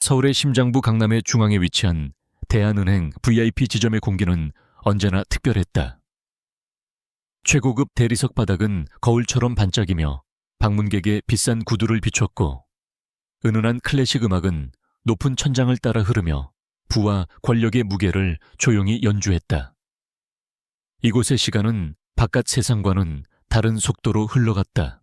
서울의 심장부 강남의 중앙에 위치한 대한은행 VIP 지점의 공기는 언제나 특별했다. 최고급 대리석 바닥은 거울처럼 반짝이며 방문객의 비싼 구두를 비췄고, 은은한 클래식 음악은 높은 천장을 따라 흐르며 부와 권력의 무게를 조용히 연주했다. 이곳의 시간은 바깥 세상과는 다른 속도로 흘러갔다.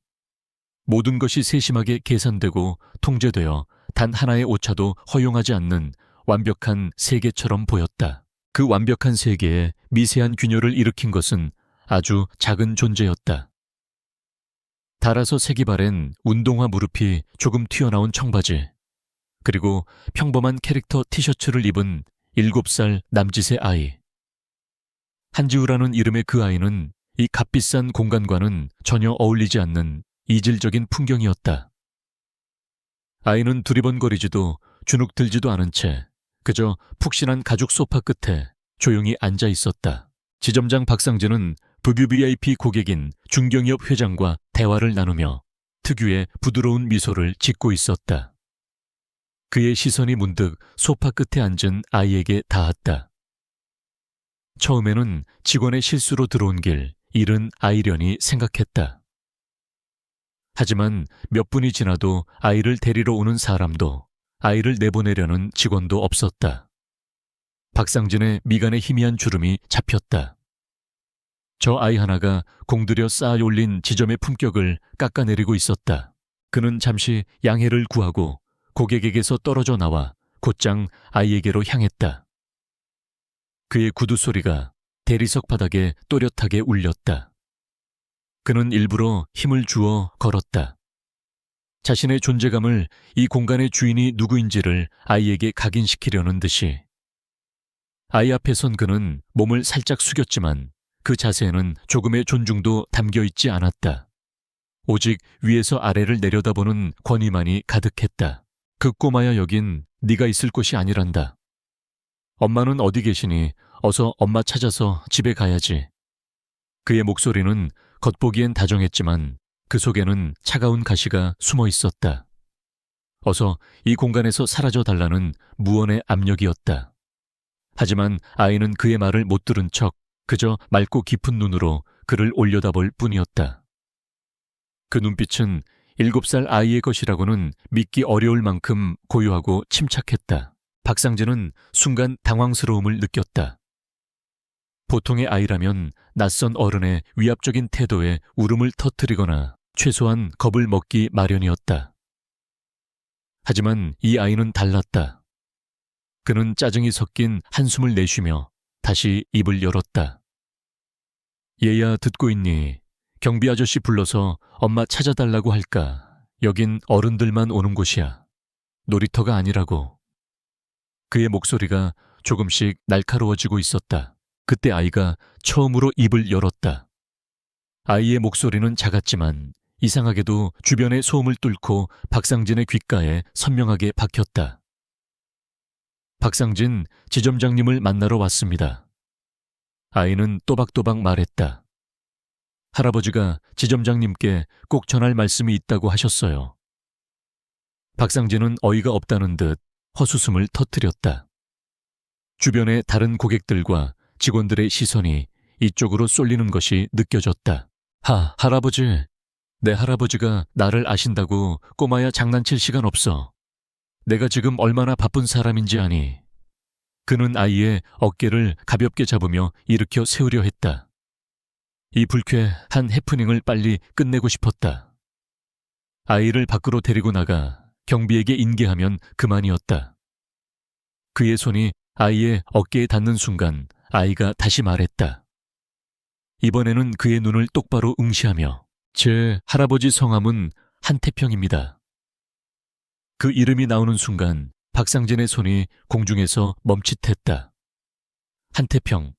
모든 것이 세심하게 계산되고 통제되어 단 하나의 오차도 허용하지 않는 완벽한 세계처럼 보였다. 그 완벽한 세계에 미세한 균열을 일으킨 것은 아주 작은 존재였다. 달아서 색이 바랜 운동화 무릎이 조금 튀어나온 청바지, 그리고 평범한 캐릭터 티셔츠를 입은 7살 남짓의 아이. 한지우라는 이름의 그 아이는 이 값비싼 공간과는 전혀 어울리지 않는 이질적인 풍경이었다. 아이는 두리번거리지도 주눅들지도 않은 채 그저 푹신한 가죽 소파 끝에 조용히 앉아 있었다. 지점장 박상진은 VVIP 고객인 중경협 회장과 대화를 나누며 특유의 부드러운 미소를 짓고 있었다. 그의 시선이 문득 소파 끝에 앉은 아이에게 닿았다. 처음에는 직원의 실수로 들어온 길 잃은 아이려니 생각했다. 하지만 몇 분이 지나도 아이를 데리러 오는 사람도 아이를 내보내려는 직원도 없었다. 박상진의 미간에 희미한 주름이 잡혔다. 저 아이 하나가 공들여 쌓아 올린 지점의 품격을 깎아내리고 있었다. 그는 잠시 양해를 구하고 고객에게서 떨어져 나와 곧장 아이에게로 향했다. 그의 구두 소리가 대리석 바닥에 또렷하게 울렸다. 그는 일부러 힘을 주어 걸었다. 자신의 존재감을 이 공간의 주인이 누구인지를 아이에게 각인시키려는 듯이. 아이 앞에 선 그는 몸을 살짝 숙였지만 그 자세에는 조금의 존중도 담겨있지 않았다. 오직 위에서 아래를 내려다보는 권위만이 가득했다. 그 꼬마야, 여긴 네가 있을 곳이 아니란다. 엄마는 어디 계시니 어서 엄마 찾아서 집에 가야지. 그의 목소리는 겉보기엔 다정했지만 그 속에는 차가운 가시가 숨어 있었다. 어서 이 공간에서 사라져 달라는 무언의 압력이었다. 하지만 아이는 그의 말을 못 들은 척 그저 맑고 깊은 눈으로 그를 올려다볼 뿐이었다. 그 눈빛은 7살 아이의 것이라고는 믿기 어려울 만큼 고요하고 침착했다. 박상진은 순간 당황스러움을 느꼈다. 보통의 아이라면 낯선 어른의 위압적인 태도에 울음을 터뜨리거나 최소한 겁을 먹기 마련이었다. 하지만 이 아이는 달랐다. 그는 짜증이 섞인 한숨을 내쉬며 다시 입을 열었다. 얘야, 듣고 있니? 경비 아저씨 불러서 엄마 찾아달라고 할까? 여긴 어른들만 오는 곳이야. 놀이터가 아니라고. 그의 목소리가 조금씩 날카로워지고 있었다. 그때 아이가 처음으로 입을 열었다. 아이의 목소리는 작았지만 이상하게도 주변의 소음을 뚫고 박상진의 귓가에 선명하게 박혔다. 박상진, 지점장님을 만나러 왔습니다. 아이는 또박또박 말했다. 할아버지가 지점장님께 꼭 전할 말씀이 있다고 하셨어요. 박상진은 어이가 없다는 듯 헛웃음을 터뜨렸다. 주변의 다른 고객들과 직원들의 시선이 이쪽으로 쏠리는 것이 느껴졌다. 할아버지. 내 할아버지가 나를 아신다고 꼬마야 장난칠 시간 없어. 내가 지금 얼마나 바쁜 사람인지 아니. 그는 아이의 어깨를 가볍게 잡으며 일으켜 세우려 했다. 이 불쾌한 해프닝을 빨리 끝내고 싶었다. 아이를 밖으로 데리고 나가 경비에게 인계하면 그만이었다. 그의 손이 아이의 어깨에 닿는 순간 아이가 다시 말했다. 이번에는 그의 눈을 똑바로 응시하며 제 할아버지 성함은 한태평입니다. 그 이름이 나오는 순간 박상진의 손이 공중에서 멈칫했다. 한태평,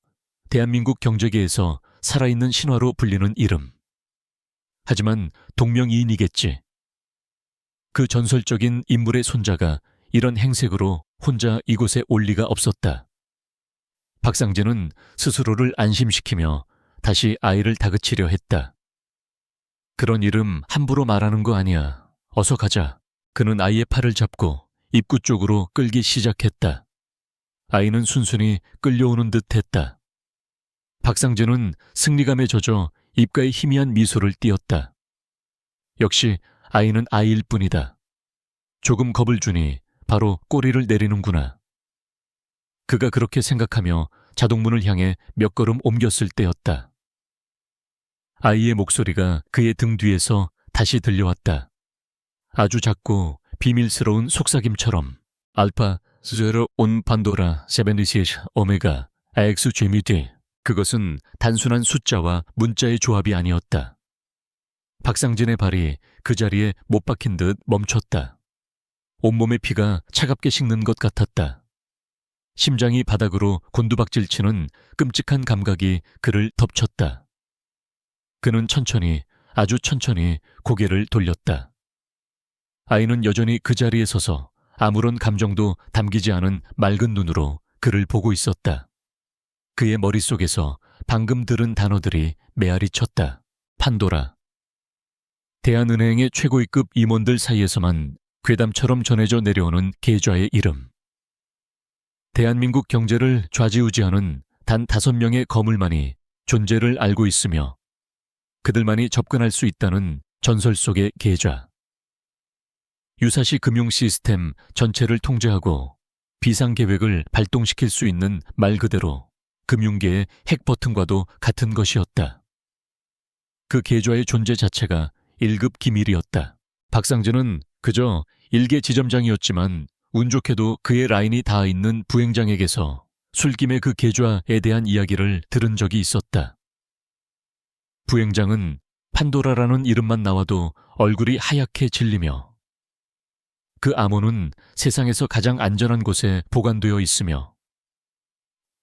대한민국 경제계에서 살아있는 신화로 불리는 이름. 하지만 동명이인이겠지. 그 전설적인 인물의 손자가 이런 행색으로 혼자 이곳에 올 리가 없었다. 박상진은 스스로를 안심시키며 다시 아이를 다그치려 했다. 그런 이름 함부로 말하는 거 아니야. 어서 가자. 그는 아이의 팔을 잡고 입구 쪽으로 끌기 시작했다. 아이는 순순히 끌려오는 듯 했다. 박상진은 승리감에 젖어 입가에 희미한 미소를 띄었다. 역시 아이는 아이일 뿐이다. 조금 겁을 주니 바로 꼬리를 내리는구나. 그가 그렇게 생각하며 자동문을 향해 몇 걸음 옮겼을 때였다. 아이의 목소리가 그의 등 뒤에서 다시 들려왔다. 아주 작고 비밀스러운 속삭임처럼 알파, 제로, 온 판도라, 세벤디시에시, 오메가, 아엑스 제미디. 그것은 단순한 숫자와 문자의 조합이 아니었다. 박상진의 발이 그 자리에 못 박힌 듯 멈췄다. 온몸의 피가 차갑게 식는 것 같았다. 심장이 바닥으로 곤두박질치는 끔찍한 감각이 그를 덮쳤다. 그는 천천히, 아주 천천히 고개를 돌렸다. 아이는 여전히 그 자리에 서서 아무런 감정도 담기지 않은 맑은 눈으로 그를 보고 있었다. 그의 머릿속에서 방금 들은 단어들이 메아리 쳤다. 판도라. 대한은행의 최고위급 임원들 사이에서만 괴담처럼 전해져 내려오는 계좌의 이름. 대한민국 경제를 좌지우지하는 단 5명의 거물만이 존재를 알고 있으며 그들만이 접근할 수 있다는 전설 속의 계좌. 유사시 금융 시스템 전체를 통제하고 비상계획을 발동시킬 수 있는 말 그대로 금융계의 핵 버튼과도 같은 것이었다. 그 계좌의 존재 자체가 1급 기밀이었다. 박상진은 그저 일개 지점장이었지만 운 좋게도 그의 라인이 닿아 있는 부행장에게서 술김에 그 계좌에 대한 이야기를 들은 적이 있었다. 부행장은 판도라라는 이름만 나와도 얼굴이 하얗게 질리며 그 암호는 세상에서 가장 안전한 곳에 보관되어 있으며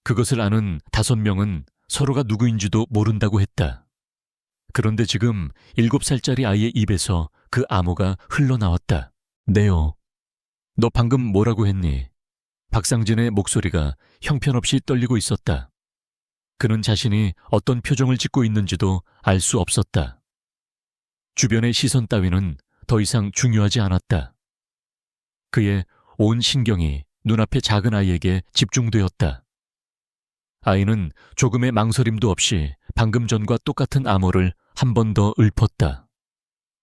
그것을 아는 5명은 서로가 누구인지도 모른다고 했다. 그런데 지금 7살짜리 아이의 입에서 그 암호가 흘러나왔다. 네오. 너 방금 뭐라고 했니? 박상진의 목소리가 형편없이 떨리고 있었다. 그는 자신이 어떤 표정을 짓고 있는지도 알 수 없었다. 주변의 시선 따위는 더 이상 중요하지 않았다. 그의 온 신경이 눈앞의 작은 아이에게 집중되었다. 아이는 조금의 망설임도 없이 방금 전과 똑같은 암호를 한 번 더 읊었다.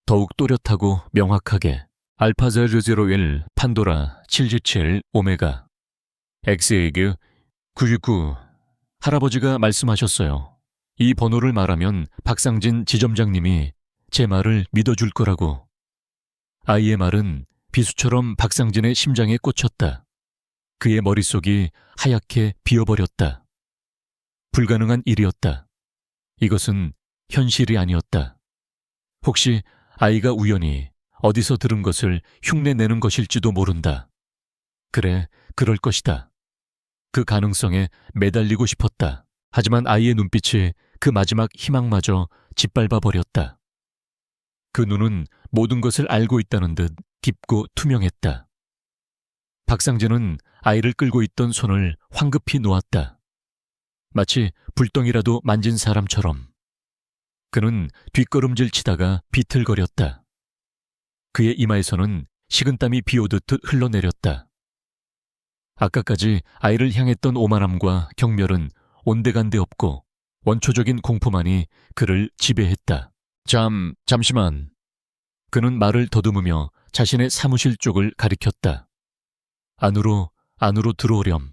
더욱 또렷하고 명확하게 알파 001 판도라 727 오메가 엑스에그 969. 할아버지가 말씀하셨어요. 이 번호를 말하면 박상진 지점장님이 제 말을 믿어줄 거라고. 아이의 말은 비수처럼 박상진의 심장에 꽂혔다. 그의 머릿속이 하얗게 비어버렸다. 불가능한 일이었다. 이것은 현실이 아니었다. 혹시 아이가 우연히 어디서 들은 것을 흉내내는 것일지도 모른다. 그래, 그럴 것이다. 그 가능성에 매달리고 싶었다. 하지만 아이의 눈빛이 그 마지막 희망마저 짓밟아 버렸다. 그 눈은 모든 것을 알고 있다는 듯 깊고 투명했다. 박상진은 아이를 끌고 있던 손을 황급히 놓았다. 마치 불덩이라도 만진 사람처럼. 그는 뒷걸음질 치다가 비틀거렸다. 그의 이마에서는 식은땀이 비오듯 흘러내렸다. 아까까지 아이를 향했던 오만함과 경멸은 온데간데 없고 원초적인 공포만이 그를 지배했다. 잠시만. 그는 말을 더듬으며 자신의 사무실 쪽을 가리켰다. 안으로 들어오렴.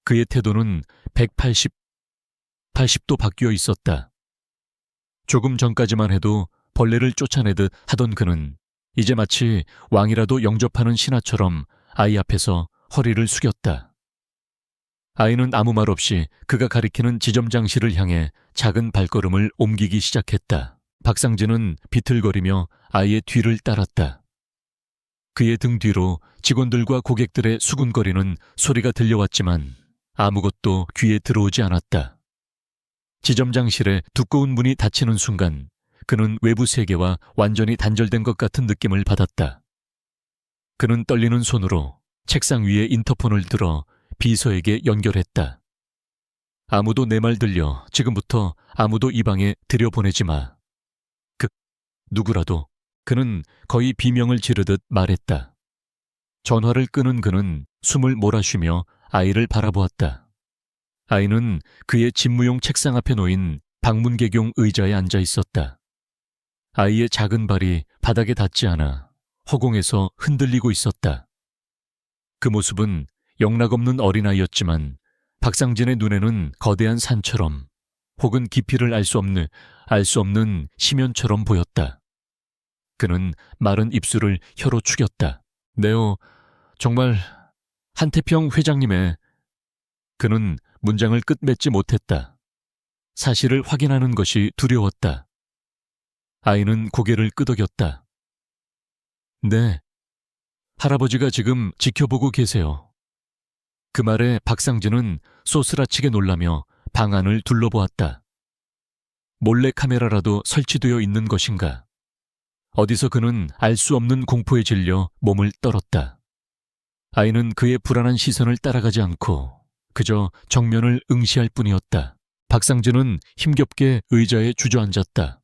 그의 태도는 180도 바뀌어 있었다. 조금 전까지만 해도 벌레를 쫓아내듯 하던 그는 이제 마치 왕이라도 영접하는 신하처럼 아이 앞에서 허리를 숙였다. 아이는 아무 말 없이 그가 가리키는 지점장실을 향해 작은 발걸음을 옮기기 시작했다. 박상진은 비틀거리며 아이의 뒤를 따랐다. 그의 등 뒤로 직원들과 고객들의 수군거리는 소리가 들려왔지만 아무것도 귀에 들어오지 않았다. 지점장실의 두꺼운 문이 닫히는 순간 그는 외부 세계와 완전히 단절된 것 같은 느낌을 받았다. 그는 떨리는 손으로 책상 위에 인터폰을 들어 비서에게 연결했다. 아무도 내 말 들려. 지금부터 아무도 이 방에 들여보내지 마. 누구라도. 그는 거의 비명을 지르듯 말했다. 전화를 끄는 그는 숨을 몰아쉬며 아이를 바라보았다. 아이는 그의 집무용 책상 앞에 놓인 방문개경 의자에 앉아 있었다. 아이의 작은 발이 바닥에 닿지 않아 허공에서 흔들리고 있었다. 그 모습은 영락없는 어린아이였지만 박상진의 눈에는 거대한 산처럼 혹은 깊이를 알 수 없는 심연처럼 보였다. 그는 마른 입술을 혀로 축였다. 네오, 정말 한태평 회장님의... 그는 문장을 끝맺지 못했다. 사실을 확인하는 것이 두려웠다. 아이는 고개를 끄덕였다. 네, 할아버지가 지금 지켜보고 계세요. 그 말에 박상진은 쏘스라치게 놀라며 방 안을 둘러보았다. 몰래 카메라라도 설치되어 있는 것인가? 어디서 그는 알 수 없는 공포에 질려 몸을 떨었다. 아이는 그의 불안한 시선을 따라가지 않고 그저 정면을 응시할 뿐이었다. 박상진은 힘겹게 의자에 주저앉았다.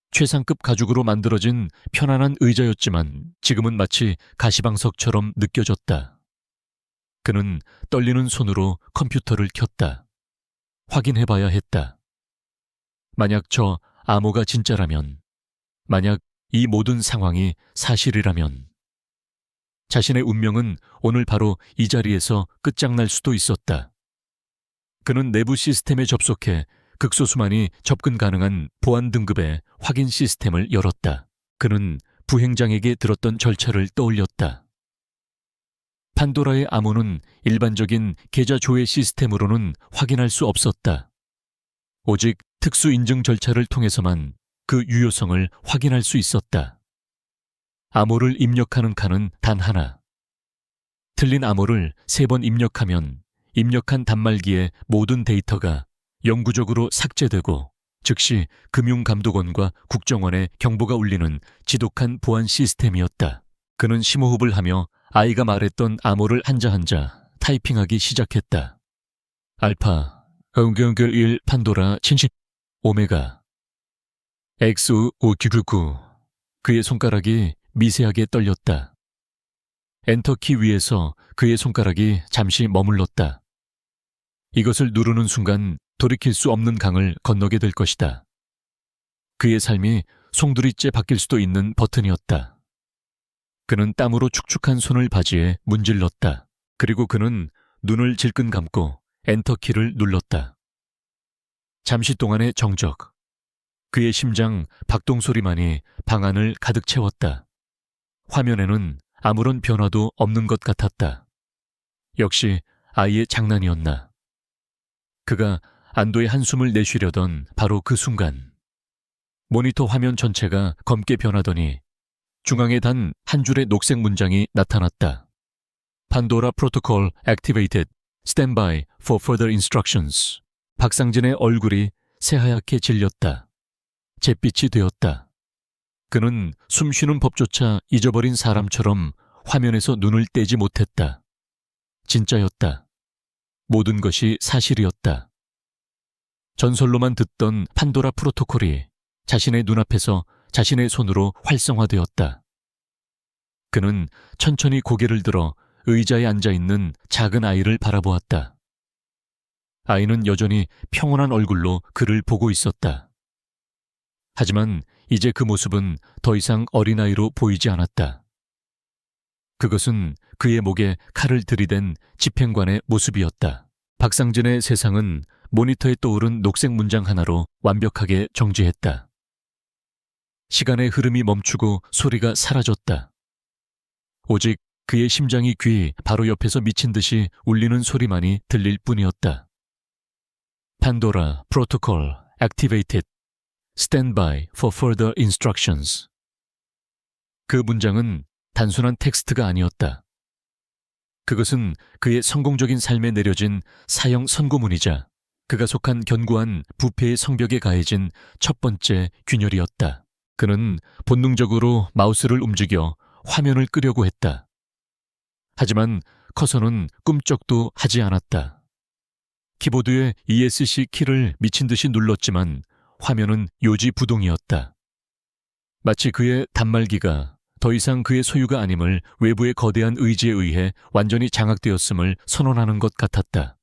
최상급 가죽으로 만들어진 편안한 의자였지만 지금은 마치 가시방석처럼 느껴졌다. 그는 떨리는 손으로 컴퓨터를 켰다. 확인해봐야 했다. 만약 저 암호가 진짜라면, 만약 이 모든 상황이 사실이라면 자신의 운명은 오늘 바로 이 자리에서 끝장날 수도 있었다. 그는 내부 시스템에 접속해 극소수만이 접근 가능한 보안 등급의 확인 시스템을 열었다. 그는 부행장에게 들었던 절차를 떠올렸다. 판도라의 암호는 일반적인 계좌 조회 시스템으로는 확인할 수 없었다. 오직 특수 인증 절차를 통해서만 그 유효성을 확인할 수 있었다. 암호를 입력하는 칸은 단 하나. 틀린 암호를 3번 입력하면 입력한 단말기의 모든 데이터가 영구적으로 삭제되고 즉시 금융감독원과 국정원에 경보가 울리는 지독한 보안 시스템이었다. 그는 심호흡을 하며 아이가 말했던 암호를 한자 한자 타이핑하기 시작했다. 알파, 응경글 1 판도라 70 오메가 X 5999. 그의 손가락이 미세하게 떨렸다. 엔터키 위에서 그의 손가락이 잠시 머물렀다. 이것을 누르는 순간 돌이킬 수 없는 강을 건너게 될 것이다. 그의 삶이 송두리째 바뀔 수도 있는 버튼이었다. 그는 땀으로 축축한 손을 바지에 문질렀다. 그리고 그는 눈을 질끈 감고 엔터키를 눌렀다. 잠시 동안의 정적. 그의 심장 박동 소리만이 방 안을 가득 채웠다. 화면에는 아무런 변화도 없는 것 같았다. 역시 아이의 장난이었나. 그가 안도의 한숨을 내쉬려던 바로 그 순간 모니터 화면 전체가 검게 변하더니 중앙에 단 한 줄의 녹색 문장이 나타났다. 판도라 프로토콜 activated. Stand by for further instructions. 박상진의 얼굴이 새하얗게 질렸다. 잿빛이 되었다. 그는 숨쉬는 법조차 잊어버린 사람처럼 화면에서 눈을 떼지 못했다. 진짜였다. 모든 것이 사실이었다. 전설로만 듣던 판도라 프로토콜이 자신의 눈앞에서 자신의 손으로 활성화되었다. 그는 천천히 고개를 들어 의자에 앉아있는 작은 아이를 바라보았다. 아이는 여전히 평온한 얼굴로 그를 보고 있었다. 하지만 이제 그 모습은 더 이상 어린아이로 보이지 않았다. 그것은 그의 목에 칼을 들이댄 집행관의 모습이었다. 박상진의 세상은 모니터에 떠오른 녹색 문장 하나로 완벽하게 정지했다. 시간의 흐름이 멈추고 소리가 사라졌다. 오직 그의 심장이 귀 바로 옆에서 미친 듯이 울리는 소리만이 들릴 뿐이었다. 판도라 프로토콜 activated. Stand by for further instructions. 그 문장은 단순한 텍스트가 아니었다. 그것은 그의 성공적인 삶에 내려진 사형 선고문이자 그가 속한 견고한 부패의 성벽에 가해진 첫 번째 균열이었다. 그는 본능적으로 마우스를 움직여 화면을 끄려고 했다. 하지만 커서는 꿈쩍도 하지 않았다. 키보드의 ESC 키를 미친 듯이 눌렀지만 화면은 요지부동이었다. 마치 그의 단말기가 더 이상 그의 소유가 아님을 외부의 거대한 의지에 의해 완전히 장악되었음을 선언하는 것 같았다.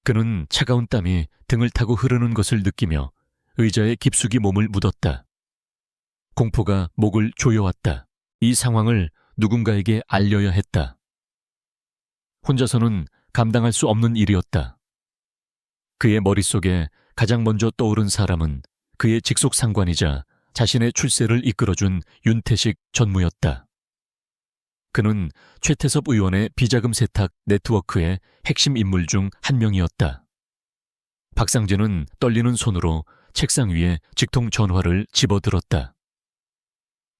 그는 차가운 땀이 등을 타고 흐르는 것을 느끼며 의자에 깊숙이 몸을 묻었다. 공포가 목을 조여왔다. 이 상황을 누군가에게 알려야 했다. 혼자서는 감당할 수 없는 일이었다. 그의 머릿속에 가장 먼저 떠오른 사람은 그의 직속 상관이자 자신의 출세를 이끌어준 윤태식 전무였다. 그는 최태섭 의원의 비자금 세탁 네트워크의 핵심 인물 중 한 명이었다. 박상진은 떨리는 손으로 책상 위에 직통 전화를 집어들었다.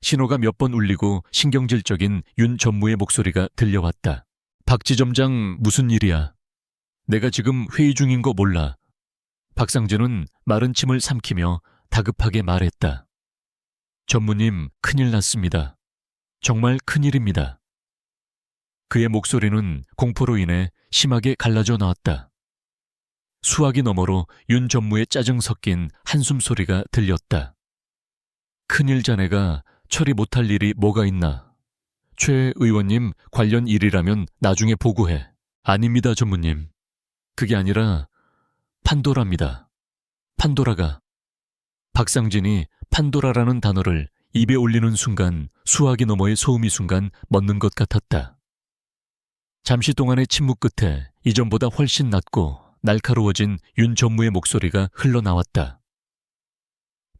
신호가 몇 번 울리고 신경질적인 윤 전무의 목소리가 들려왔다. 박 지점장, 무슨 일이야? 내가 지금 회의 중인 거 몰라. 박상진은 마른 침을 삼키며 다급하게 말했다. 전무님, 큰일 났습니다. 정말 큰일입니다. 그의 목소리는 공포로 인해 심하게 갈라져 나왔다. 수화기 너머로 윤 전무의 짜증 섞인 한숨 소리가 들렸다. 큰일 자네가 처리 못할 일이 뭐가 있나? 최 의원님 관련 일이라면 나중에 보고해. 아닙니다, 전무님. 그게 아니라 판도라입니다. 판도라가. 박상진이 판도라라는 단어를 입에 올리는 순간 수화기 너머의 소음이 순간 멎는 것 같았다. 잠시 동안의 침묵 끝에 이전보다 훨씬 낮고 날카로워진 윤 전무의 목소리가 흘러나왔다.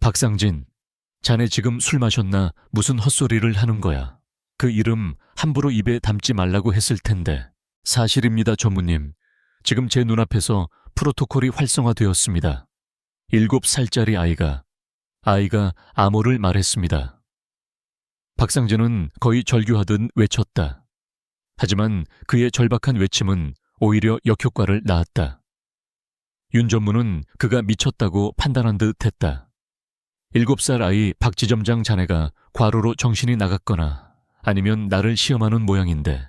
박상진, 자네 지금 술 마셨나 무슨 헛소리를 하는 거야. 그 이름 함부로 입에 담지 말라고 했을 텐데. 사실입니다, 전무님. 지금 제 눈앞에서 프로토콜이 활성화되었습니다. 7살짜리 아이가 암호를 말했습니다. 박상진은 거의 절규하듯 외쳤다. 하지만 그의 절박한 외침은 오히려 역효과를 낳았다. 윤 전무는 그가 미쳤다고 판단한 듯 했다. 7살 아이 박 지점장 자네가 과로로 정신이 나갔거나 아니면 나를 시험하는 모양인데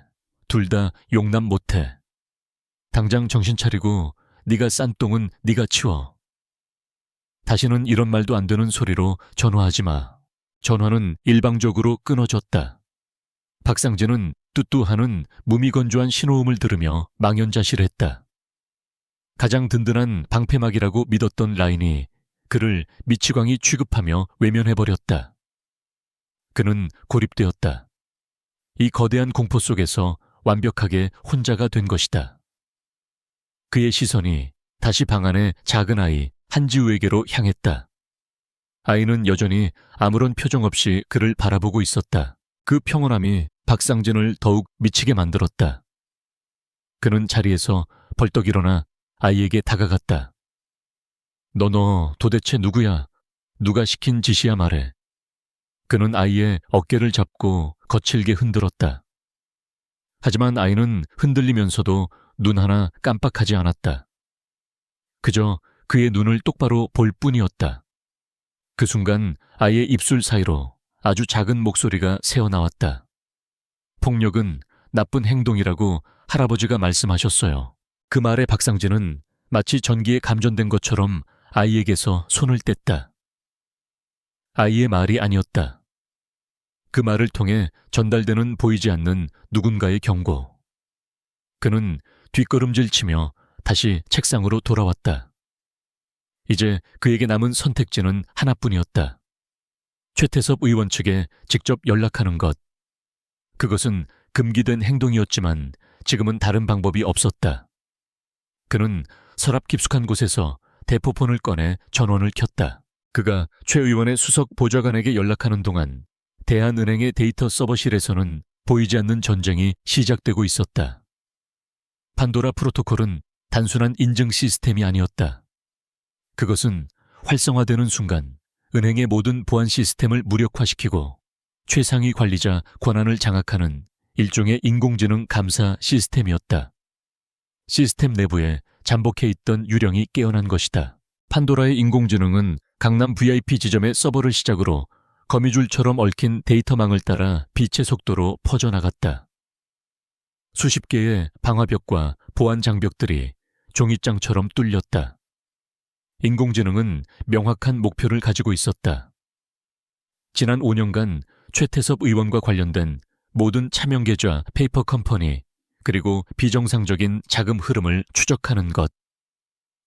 둘 다 용납 못해. 당장 정신 차리고 네가 싼 똥은 네가 치워. 다시는 이런 말도 안 되는 소리로 전화하지 마. 전화는 일방적으로 끊어졌다. 박상진은 뚜뚜하는 무미건조한 신호음을 들으며 망연자실했다. 가장 든든한 방패막이라고 믿었던 라인이 그를 미치광이 취급하며 외면해버렸다. 그는 고립되었다. 이 거대한 공포 속에서 완벽하게 혼자가 된 것이다. 그의 시선이 다시 방 안의 작은 아이 한지우에게로 향했다. 아이는 여전히 아무런 표정 없이 그를 바라보고 있었다. 그 평온함이 박상진을 더욱 미치게 만들었다. 그는 자리에서 벌떡 일어나 아이에게 다가갔다. 너 도대체 누구야? 누가 시킨 짓이야 말해. 그는 아이의 어깨를 잡고 거칠게 흔들었다. 하지만 아이는 흔들리면서도 눈 하나 깜빡하지 않았다. 그저 그의 눈을 똑바로 볼 뿐이었다. 그 순간 아이의 입술 사이로 아주 작은 목소리가 새어나왔다. 폭력은 나쁜 행동이라고 할아버지가 말씀하셨어요. 그 말에 박상진은 마치 전기에 감전된 것처럼 아이에게서 손을 뗐다. 아이의 말이 아니었다. 그 말을 통해 전달되는 보이지 않는 누군가의 경고. 그는 뒷걸음질치며 다시 책상으로 돌아왔다. 이제 그에게 남은 선택지는 하나뿐이었다. 최태섭 의원 측에 직접 연락하는 것. 그것은 금기된 행동이었지만 지금은 다른 방법이 없었다. 그는 서랍 깊숙한 곳에서 대포폰을 꺼내 전원을 켰다. 그가 최 의원의 수석 보좌관에게 연락하는 동안 대한은행의 데이터 서버실에서는 보이지 않는 전쟁이 시작되고 있었다. 판도라 프로토콜은 단순한 인증 시스템이 아니었다. 그것은 활성화되는 순간 은행의 모든 보안 시스템을 무력화시키고 최상위 관리자 권한을 장악하는 일종의 인공지능 감사 시스템이었다. 시스템 내부에 잠복해 있던 유령이 깨어난 것이다. 판도라의 인공지능은 강남 VIP 지점의 서버를 시작으로 거미줄처럼 얽힌 데이터망을 따라 빛의 속도로 퍼져나갔다. 수십 개의 방화벽과 보안 장벽들이 종이장처럼 뚫렸다. 인공지능은 명확한 목표를 가지고 있었다. 지난 5년간 최태섭 의원과 관련된 모든 차명계좌 페이퍼 컴퍼니 그리고 비정상적인 자금 흐름을 추적하는 것.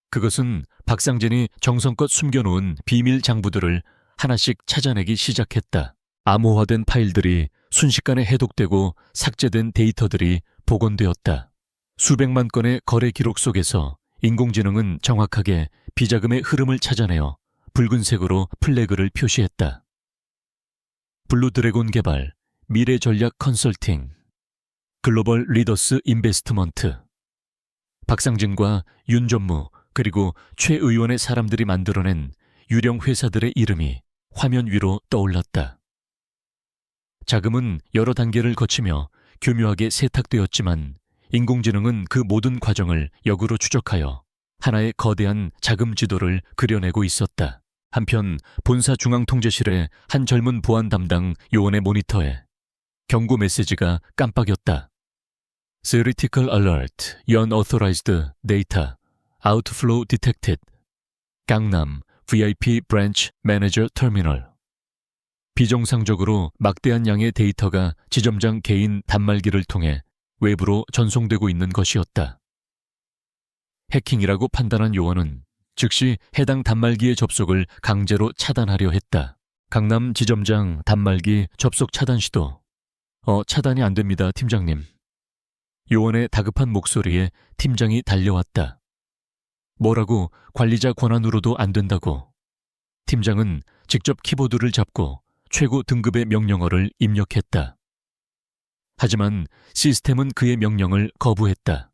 그것은 박상진이 정성껏 숨겨놓은 비밀 장부들을 하나씩 찾아내기 시작했다. 암호화된 파일들이 순식간에 해독되고 삭제된 데이터들이 복원되었다. 수백만 건의 거래 기록 속에서 인공지능은 정확하게 비자금의 흐름을 찾아내어 붉은색으로 플래그를 표시했다. 블루 드래곤 개발, 미래 전략 컨설팅, 글로벌 리더스 인베스트먼트. 박상진과 윤 전무 그리고 최 의원의 사람들이 만들어낸 유령 회사들의 이름이 화면 위로 떠올랐다. 자금은 여러 단계를 거치며 교묘하게 세탁되었지만 인공지능은 그 모든 과정을 역으로 추적하여 하나의 거대한 자금 지도를 그려내고 있었다. 한편 본사 중앙통제실의 한 젊은 보안 담당 요원의 모니터에 경고 메시지가 깜빡였다. Theoretical alert, unauthorized data, outflow detected. 강남 VIP branch manager terminal. 비정상적으로 막대한 양의 데이터가 지점장 개인 단말기를 통해 외부로 전송되고 있는 것이었다. 해킹이라고 판단한 요원은 즉시 해당 단말기의 접속을 강제로 차단하려 했다. 강남 지점장 단말기 접속 차단 시도. 차단이 안 됩니다, 팀장님. 요원의 다급한 목소리에 팀장이 달려왔다. 뭐라고 관리자 권한으로도 안 된다고. 팀장은 직접 키보드를 잡고 최고 등급의 명령어를 입력했다. 하지만 시스템은 그의 명령을 거부했다.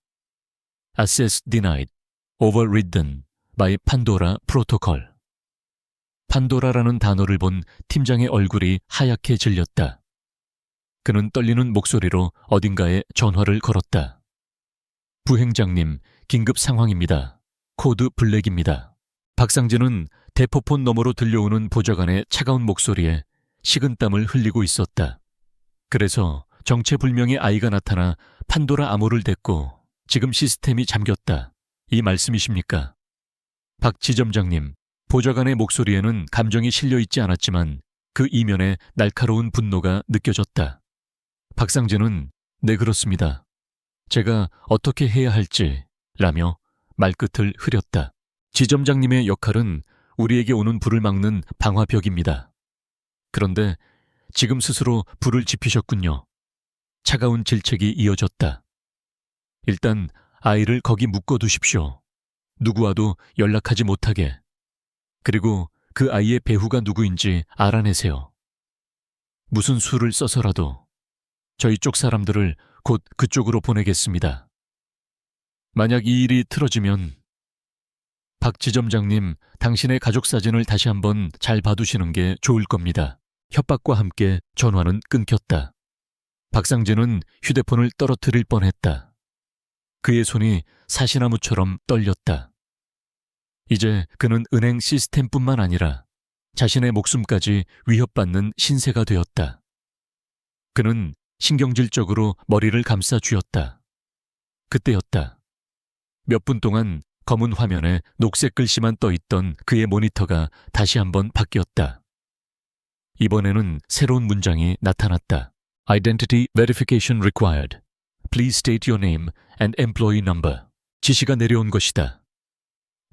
Access denied, overridden by Pandora protocol. 판도라라는 단어를 본 팀장의 얼굴이 하얗게 질렸다. 그는 떨리는 목소리로 어딘가에 전화를 걸었다. 부행장님, 긴급 상황입니다. 코드 블랙입니다. 박상진은 대포폰 너머로 들려오는 보좌관의 차가운 목소리에 식은땀을 흘리고 있었다. 그래서 정체불명의 아이가 나타나 판도라 암호를 댔고 지금 시스템이 잠겼다. 이 말씀이십니까? 박 지점장님, 보좌관의 목소리에는 감정이 실려있지 않았지만 그 이면에 날카로운 분노가 느껴졌다. 박상진은 네 그렇습니다. 제가 어떻게 해야 할지 라며 말끝을 흐렸다. 지점장님의 역할은 우리에게 오는 불을 막는 방화벽입니다. 그런데 지금 스스로 불을 지피셨군요. 차가운 질책이 이어졌다. 일단 아이를 거기 묶어두십시오. 누구와도 연락하지 못하게. 그리고 그 아이의 배후가 누구인지 알아내세요. 무슨 수를 써서라도 저희 쪽 사람들을 곧 그쪽으로 보내겠습니다. 만약 이 일이 틀어지면 박 지점장님, 당신의 가족 사진을 다시 한번 잘 봐두시는 게 좋을 겁니다. 협박과 함께 전화는 끊겼다. 박상진은 휴대폰을 떨어뜨릴 뻔했다. 그의 손이 사시나무처럼 떨렸다. 이제 그는 은행 시스템뿐만 아니라 자신의 목숨까지 위협받는 신세가 되었다. 그는 신경질적으로 머리를 감싸 쥐었다. 그때였다. 몇 분 동안 검은 화면에 녹색 글씨만 떠있던 그의 모니터가 다시 한번 바뀌었다. 이번에는 새로운 문장이 나타났다. Identity verification required. Please state your name and employee number. 지시가 내려온 것이다.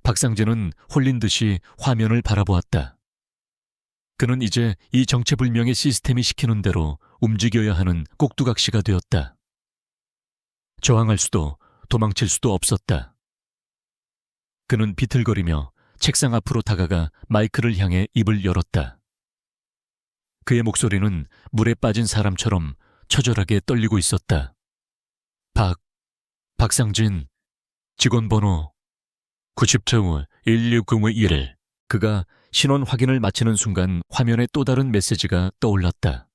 박상진은 홀린 듯이 화면을 바라보았다. 그는 이제 이 정체불명의 시스템이 시키는 대로 움직여야 하는 꼭두각시가 되었다. 저항할 수도 도망칠 수도 없었다. 그는 비틀거리며 책상 앞으로 다가가 마이크를 향해 입을 열었다. 그의 목소리는 물에 빠진 사람처럼 처절하게 떨리고 있었다. 박상진, 직원번호 90-1601. 그가 신원 확인을 마치는 순간 화면에 또 다른 메시지가 떠올랐다.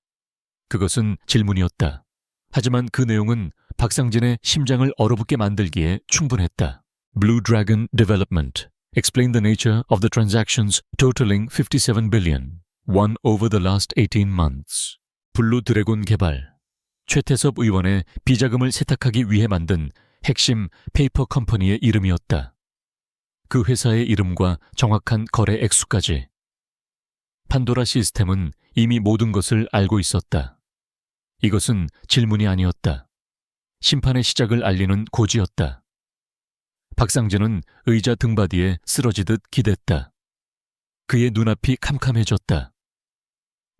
그것은 질문이었다. 하지만 그 내용은 박상진의 심장을 얼어붙게 만들기에 충분했다. Blue Dragon Development. Explain the nature of the transactions totaling 57 billion. Won over the last 18 months. 블루 드래곤 개발. 최태섭 의원의 비자금을 세탁하기 위해 만든 핵심 페이퍼 컴퍼니의 이름이었다. 그 회사의 이름과 정확한 거래 액수까지. 판도라 시스템은 이미 모든 것을 알고 있었다. 이것은 질문이 아니었다. 심판의 시작을 알리는 고지였다. 박상진은 의자 등받이에 쓰러지듯 기댔다. 그의 눈앞이 캄캄해졌다.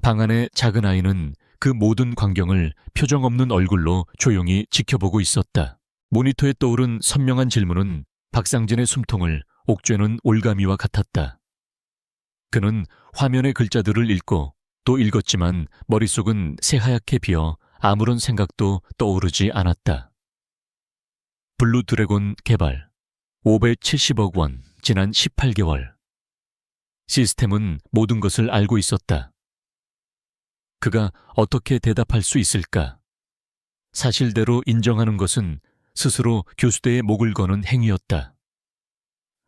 방 안의 작은 아이는 그 모든 광경을 표정 없는 얼굴로 조용히 지켜보고 있었다. 모니터에 떠오른 선명한 질문은 박상진의 숨통을 옥죄는 올가미와 같았다. 그는 화면의 글자들을 읽고 또 읽었지만 머릿속은 새하얗게 비어 아무런 생각도 떠오르지 않았다. 블루 드래곤 개발 570억 원, 지난 18개월. 시스템은 모든 것을 알고 있었다. 그가 어떻게 대답할 수 있을까? 사실대로 인정하는 것은 스스로 교수대의 목을 거는 행위였다.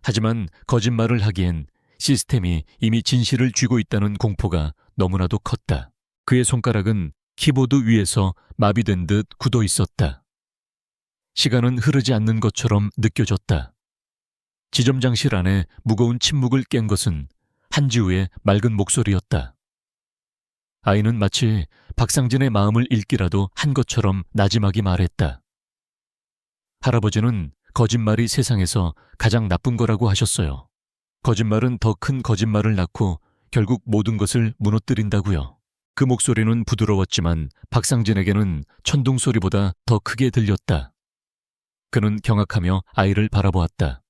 하지만 거짓말을 하기엔 시스템이 이미 진실을 쥐고 있다는 공포가 너무나도 컸다. 그의 손가락은 키보드 위에서 마비된 듯 굳어 있었다. 시간은 흐르지 않는 것처럼 느껴졌다. 지점장실 안에 무거운 침묵을 깬 것은 한지우의 맑은 목소리였다. 아이는 마치 박상진의 마음을 읽기라도 한 것처럼 나지막이 말했다. 할아버지는 거짓말이 세상에서 가장 나쁜 거라고 하셨어요. 거짓말은 더 큰 거짓말을 낳고 결국 모든 것을 무너뜨린다고요. 그 목소리는 부드러웠지만 박상진에게는 천둥 소리보다 더 크게 들렸다. 그는 경악하며 아이를 바라보았다.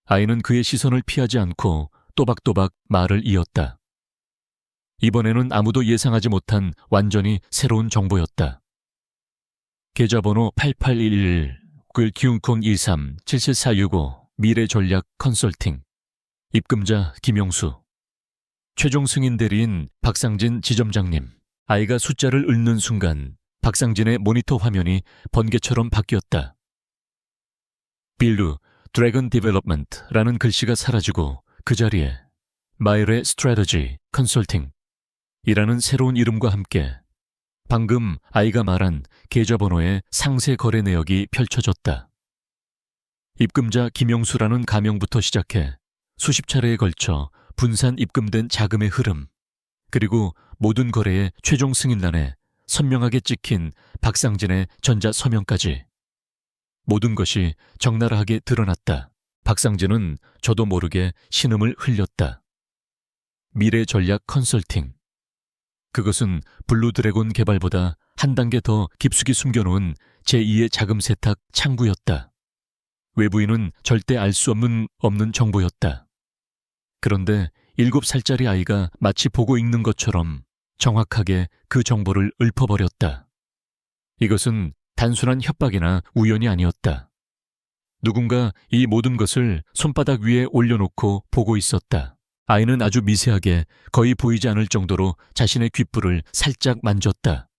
아이는 그의 시선을 피하지 않고 또박또박 말을 이었다. 이번에는 아무도 예상하지 못한 완전히 새로운 정보였다. 계좌번호 8811 91023 77465 미래전략 컨설팅. 입금자 김영수. 최종 승인 대리인 박상진 지점장님. 아이가 숫자를 읊는 순간 박상진의 모니터 화면이 번개처럼 바뀌었다. 빌루 드래곤 디벨롭먼트라는 글씨가 사라지고 그 자리에 마일의 스트래터지 컨설팅 이라는 새로운 이름과 함께 방금 아이가 말한 계좌번호의 상세 거래 내역이 펼쳐졌다. 입금자 김영수라는 가명부터 시작해 수십 차례에 걸쳐 분산 입금된 자금의 흐름, 그리고 모든 거래의 최종 승인란에 선명하게 찍힌 박상진의 전자 서명까지. 모든 것이 적나라하게 드러났다. 박상진은 저도 모르게 신음을 흘렸다. 미래 전략 컨설팅. 그것은 블루 드래곤 개발보다 한 단계 더 깊숙이 숨겨놓은 제2의 자금 세탁 창구였다. 외부인은 절대 알 수 없는 정보였다. 그런데 7살짜리 아이가 마치 보고 읽는 것처럼 정확하게 그 정보를 읊어버렸다. 이것은 단순한 협박이나 우연이 아니었다. 누군가 이 모든 것을 손바닥 위에 올려놓고 보고 있었다. 아이는 아주 미세하게 거의 보이지 않을 정도로 자신의 귓불을 살짝 만졌다.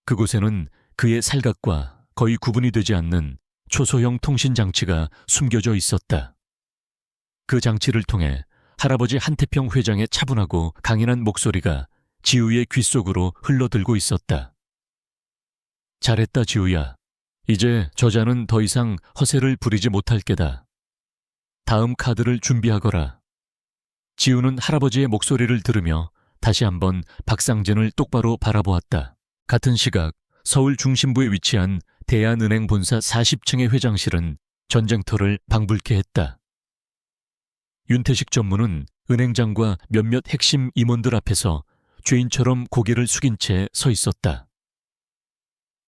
그곳에는 그의 살각과 거의 구분이 되지 않는 초소형 통신 장치가 숨겨져 있었다. 그 장치를 통해 할아버지 한태평 회장의 차분하고 강인한 목소리가 지우의 귓속으로 흘러들고 있었다. 잘했다, 지우야. 이제 저자는 더 이상 허세를 부리지 못할 게다. 다음 카드를 준비하거라. 지우는 할아버지의 목소리를 들으며 다시 한번 박상진을 똑바로 바라보았다. 같은 시각 서울 중심부에 위치한 대한은행 본사 40층의 회장실은 전쟁터를 방불케 했다. 윤태식 전무는 은행장과 몇몇 핵심 임원들 앞에서 죄인처럼 고개를 숙인 채 서 있었다.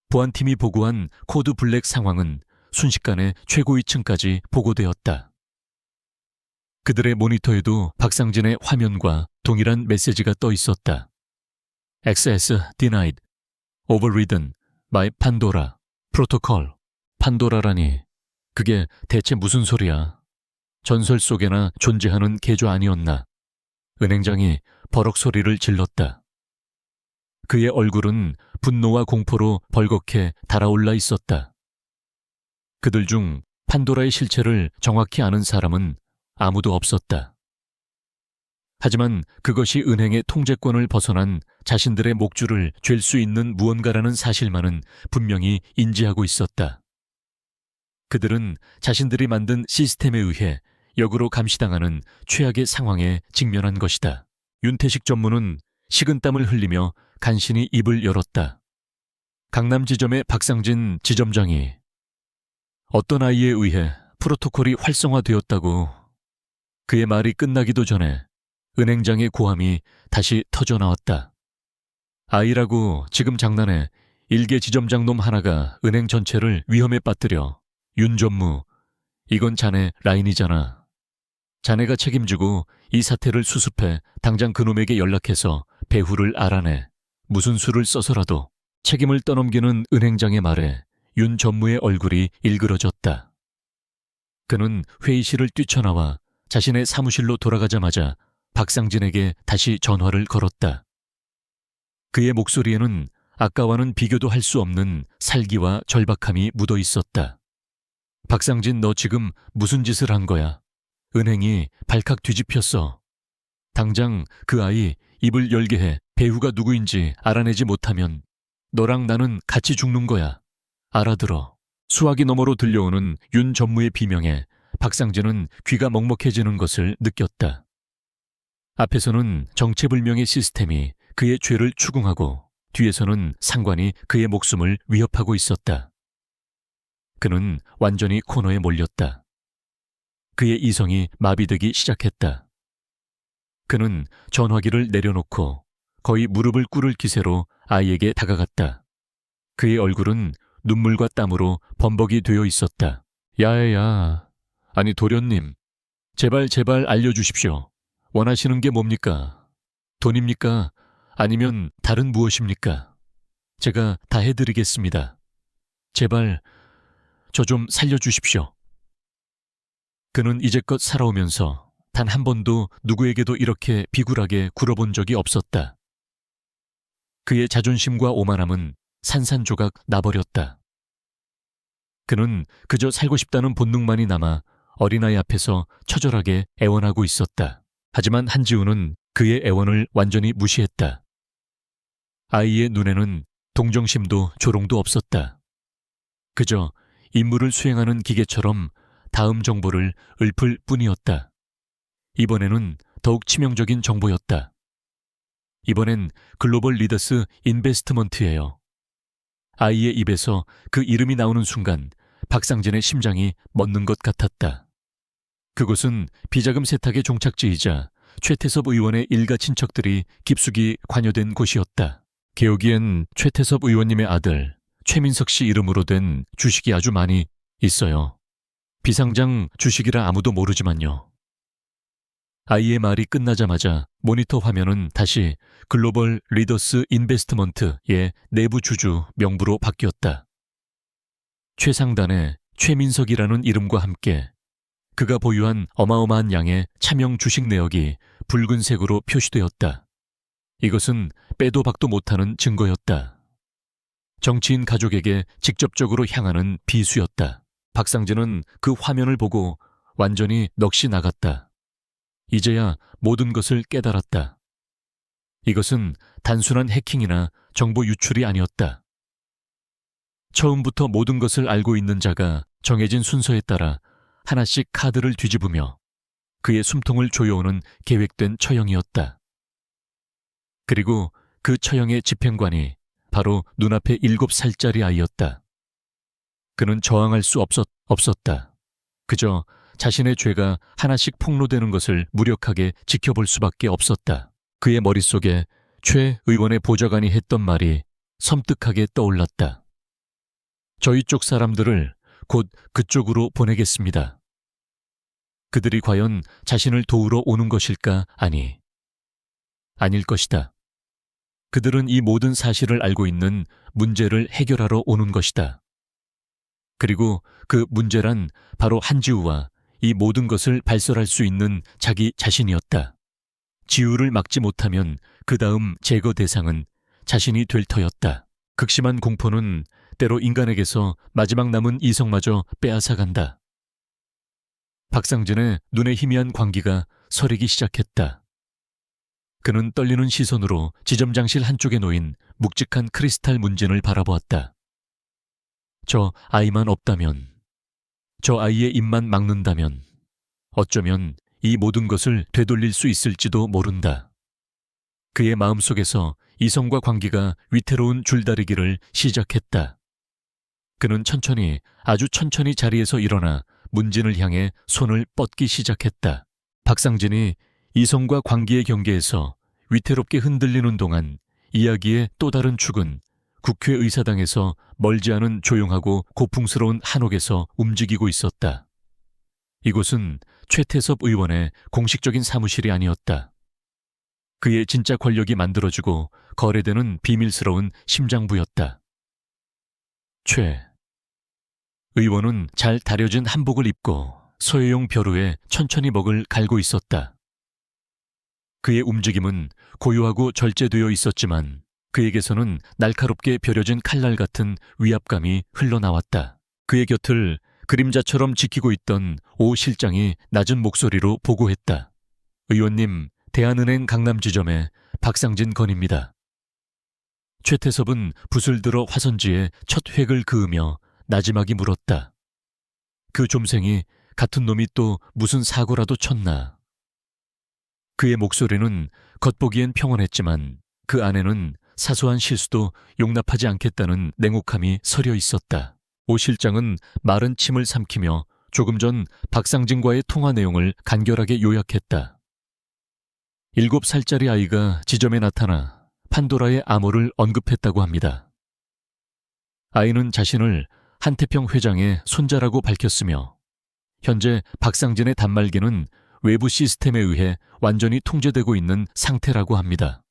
보안팀이 보고한 코드 블랙 상황은 순식간에 최고위층까지 보고되었다. 그들의 모니터에도 박상진의 화면과 동일한 메시지가 떠 있었다. Access denied. Overridden by 판도라. 프로토콜. 판도라라니. 그게 대체 무슨 소리야? 전설 속에나 존재하는 계좌 아니었나? 은행장이 버럭 소리를 질렀다. 그의 얼굴은 분노와 공포로 벌겋게 달아올라 있었다. 그들 중 판도라의 실체를 정확히 아는 사람은 아무도 없었다. 하지만 그것이 은행의 통제권을 벗어난 자신들의 목줄을 쥘 수 있는 무언가라는 사실만은 분명히 인지하고 있었다. 그들은 자신들이 만든 시스템에 의해 역으로 감시당하는 최악의 상황에 직면한 것이다. 윤태식 전무는 식은땀을 흘리며 간신히 입을 열었다. 강남 지점의 박상진 지점장이 어떤 아이에 의해 프로토콜이 활성화되었다고. 그의 말이 끝나기도 전에 은행장의 고함이 다시 터져나왔다. 아이라고 지금 장난해 일개 지점장 놈 하나가 은행 전체를 위험에 빠뜨려. 윤 전무, 이건 자네 라인이잖아. 자네가 책임지고 이 사태를 수습해 당장 그놈에게 연락해서 배후를 알아내. 무슨 수를 써서라도 책임을 떠넘기는 은행장의 말에 윤 전무의 얼굴이 일그러졌다. 그는 회의실을 뛰쳐나와 자신의 사무실로 돌아가자마자 박상진에게 다시 전화를 걸었다. 그의 목소리에는 아까와는 비교도 할 수 없는 살기와 절박함이 묻어 있었다. 박상진, 너 지금 무슨 짓을 한 거야? 은행이 발칵 뒤집혔어. 당장 그 아이 입을 열게 해. 배우가 누구인지 알아내지 못하면 너랑 나는 같이 죽는 거야. 알아들어. 수화기 너머로 들려오는 윤 전무의 비명에 박상진은 귀가 먹먹해지는 것을 느꼈다. 앞에서는 정체불명의 시스템이 그의 죄를 추궁하고 뒤에서는 상관이 그의 목숨을 위협하고 있었다. 그는 완전히 코너에 몰렸다. 그의 이성이 마비되기 시작했다. 그는 전화기를 내려놓고 거의 무릎을 꿇을 기세로 아이에게 다가갔다. 그의 얼굴은 눈물과 땀으로 범벅이 되어 있었다. 야야, 아니 도련님, 제발 알려주십시오. 원하시는 게 뭡니까? 돈입니까? 아니면 다른 무엇입니까? 제가 다 해드리겠습니다. 제발 저 좀 살려주십시오. 그는 이제껏 살아오면서 단 한 번도 누구에게도 이렇게 비굴하게 굴어본 적이 없었다. 그의 자존심과 오만함은 산산조각 나버렸다. 그는 그저 살고 싶다는 본능만이 남아 어린아이 앞에서 처절하게 애원하고 있었다. 하지만 한지우는 그의 애원을 완전히 무시했다. 아이의 눈에는 동정심도 조롱도 없었다. 그저 임무를 수행하는 기계처럼 다음 정보를 읊을 뿐이었다. 이번에는 더욱 치명적인 정보였다. 이번엔 글로벌 리더스 인베스트먼트예요. 아이의 입에서 그 이름이 나오는 순간 박상진의 심장이 멎는 것 같았다. 그곳은 비자금 세탁의 종착지이자 최태섭 의원의 일가 친척들이 깊숙이 관여된 곳이었다. 개옥이엔 최태섭 의원님의 아들 최민석 씨 이름으로 된 주식이 아주 많이 있어요. 비상장 주식이라 아무도 모르지만요. 아이의 말이 끝나자마자 모니터 화면은 다시 글로벌 리더스 인베스트먼트의 내부 주주 명부로 바뀌었다. 최상단에 최민석이라는 이름과 함께 그가 보유한 어마어마한 양의 차명 주식 내역이 붉은색으로 표시되었다. 이것은 빼도 박도 못하는 증거였다. 정치인 가족에게 직접적으로 향하는 비수였다. 박상진은 그 화면을 보고 완전히 넋이 나갔다. 이제야 모든 것을 깨달았다. 이것은 단순한 해킹이나 정보 유출이 아니었다. 처음부터 모든 것을 알고 있는 자가 정해진 순서에 따라 하나씩 카드를 뒤집으며 그의 숨통을 조여오는 계획된 처형이었다. 그리고 그 처형의 집행관이 바로 눈앞의 7살짜리 아이였다. 그는 저항할 수 없었다. 그저 자신의 죄가 하나씩 폭로되는 것을 무력하게 지켜볼 수밖에 없었다. 그의 머릿속에 최 의원의 보좌관이 했던 말이 섬뜩하게 떠올랐다. 저희 쪽 사람들을 곧 그쪽으로 보내겠습니다. 그들이 과연 자신을 도우러 오는 것일까? 아닐 것이다. 그들은 이 모든 사실을 알고 있는 문제를 해결하러 오는 것이다. 그리고 그 문제란 바로 한지우와 이 모든 것을 발설할 수 있는 자기 자신이었다. 지우를 막지 못하면 그 다음 제거 대상은 자신이 될 터였다. 극심한 공포는 때로 인간에게서 마지막 남은 이성마저 빼앗아간다. 박상진의 눈에 희미한 광기가 서리기 시작했다. 그는 떨리는 시선으로 지점장실 한쪽에 놓인 묵직한 크리스탈 문진을 바라보았다. 저 아이만 없다면, 저 아이의 입만 막는다면 어쩌면 이 모든 것을 되돌릴 수 있을지도 모른다. 그의 마음속에서 이성과 관계가 위태로운 줄다리기를 시작했다. 그는 천천히, 아주 천천히 자리에서 일어나 문진을 향해 손을 뻗기 시작했다. 박상진이 이성과 관계의 경계에서 위태롭게 흔들리는 동안 이야기의 또 다른 축은 국회의사당에서 멀지 않은 조용하고 고풍스러운 한옥에서 움직이고 있었다. 이곳은 최태섭 의원의 공식적인 사무실이 아니었다. 그의 진짜 권력이 만들어주고 거래되는 비밀스러운 심장부였다. 최 의원은 잘 다려진 한복을 입고 소요용 벼루에 천천히 먹을 갈고 있었다. 그의 움직임은 고요하고 절제되어 있었지만 그에게서는 날카롭게 벼려진 칼날 같은 위압감이 흘러나왔다. 그의 곁을 그림자처럼 지키고 있던 오 실장이 낮은 목소리로 보고했다. 의원님, 대한은행 강남지점의 박상진 건입니다. 최태섭은 붓을 들어 화선지에 첫 획을 그으며 나지막이 물었다. 그 좀생이 같은 놈이 또 무슨 사고라도 쳤나. 그의 목소리는 겉보기엔 평온했지만 그 안에는 사소한 실수도 용납하지 않겠다는 냉혹함이 서려 있었다. 오 실장은 마른 침을 삼키며 조금 전 박상진과의 통화 내용을 간결하게 요약했다. 7살짜리 아이가 지점에 나타나 판도라의 암호를 언급했다고 합니다. 아이는 자신을 한태평 회장의 손자라고 밝혔으며 현재 박상진의 단말기는 외부 시스템에 의해 완전히 통제되고 있는 상태라고 합니다.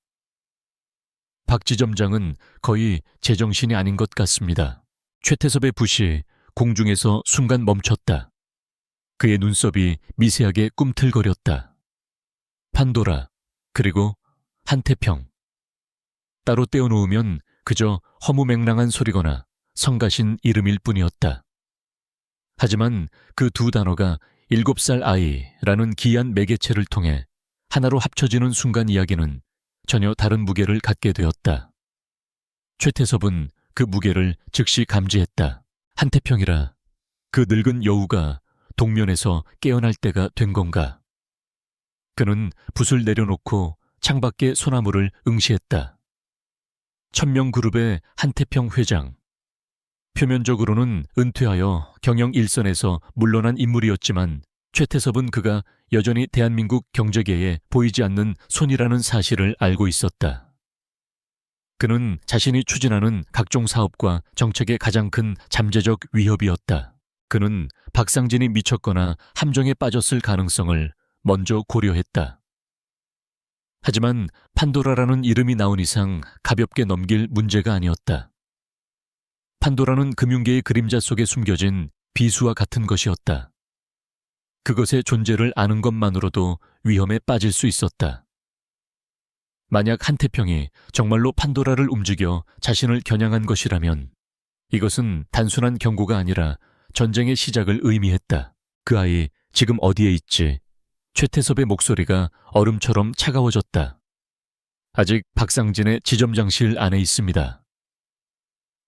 박 지점장은 거의 제정신이 아닌 것 같습니다. 최태섭의 붓이 공중에서 순간 멈췄다. 그의 눈썹이 미세하게 꿈틀거렸다. 판도라, 그리고 한태평. 따로 떼어놓으면 그저 허무맹랑한 소리거나 성가신 이름일 뿐이었다. 하지만 그 두 단어가 7살 아이라는 기이한 매개체를 통해 하나로 합쳐지는 순간 이야기는 전혀 다른 무게를 갖게 되었다. 최태섭은 그 무게를 즉시 감지했다. 한태평이라 그 늙은 여우가 동면에서 깨어날 때가 된 건가. 그는 붓을 내려놓고 창밖의 소나무를 응시했다. 천명그룹의 한태평 회장. 표면적으로는 은퇴하여 경영 일선에서 물러난 인물이었지만 최태섭은 그가 여전히 대한민국 경제계에 보이지 않는 손이라는 사실을 알고 있었다. 그는 자신이 추진하는 각종 사업과 정책의 가장 큰 잠재적 위협이었다. 그는 박상진이 미쳤거나 함정에 빠졌을 가능성을 먼저 고려했다. 하지만 판도라라는 이름이 나온 이상 가볍게 넘길 문제가 아니었다. 판도라는 금융계의 그림자 속에 숨겨진 비수와 같은 것이었다. 그것의 존재를 아는 것만으로도 위험에 빠질 수 있었다. 만약 한태평이 정말로 판도라를 움직여 자신을 겨냥한 것이라면 이것은 단순한 경고가 아니라 전쟁의 시작을 의미했다. 그 아이 지금 어디에 있지? 최태섭의 목소리가 얼음처럼 차가워졌다. 아직 박상진의 지점장실 안에 있습니다.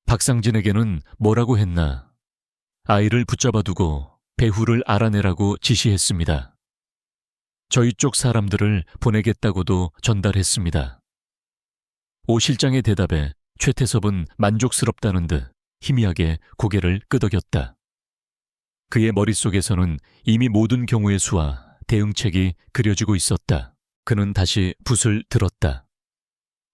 박상진에게는 뭐라고 했나? 아이를 붙잡아 두고 배후를 알아내라고 지시했습니다. 저희 쪽 사람들을 보내겠다고도 전달했습니다. 오 실장의 대답에 최태섭은 만족스럽다는 듯 희미하게 고개를 끄덕였다. 그의 머릿속에서는 이미 모든 경우의 수와 대응책이 그려지고 있었다. 그는 다시 붓을 들었다.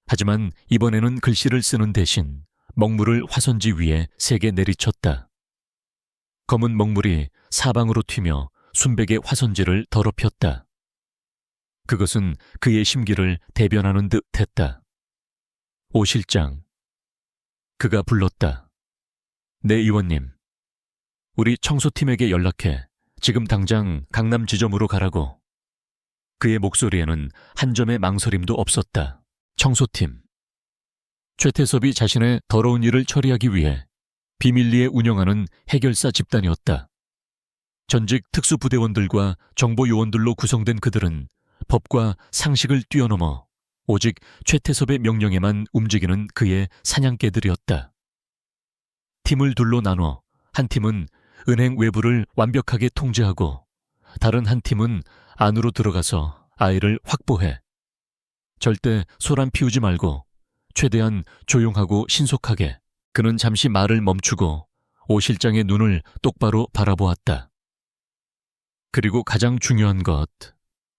하지만 이번에는 글씨를 쓰는 대신 먹물을 화선지 위에 세게 내리쳤다. 검은 먹물이 사방으로 튀며 순백의 화선지를 더럽혔다. 그것은 그의 심기를 대변하는 듯 했다. 오 실장. 그가 불렀다. 네, 의원님. 우리 청소팀에게 연락해 지금 당장 강남 지점으로 가라고. 그의 목소리에는 한 점의 망설임도 없었다. 청소팀. 최태섭이 자신의 더러운 일을 처리하기 위해 비밀리에 운영하는 해결사 집단이었다. 전직 특수부대원들과 정보요원들로 구성된 그들은 법과 상식을 뛰어넘어 오직 최태섭의 명령에만 움직이는 그의 사냥개들이었다. 팀을 둘로 나눠 한 팀은 은행 외부를 완벽하게 통제하고 다른 한 팀은 안으로 들어가서 아이를 확보해 절대 소란 피우지 말고 최대한 조용하고 신속하게. 그는 잠시 말을 멈추고 오 실장의 눈을 똑바로 바라보았다. 그리고 가장 중요한 것,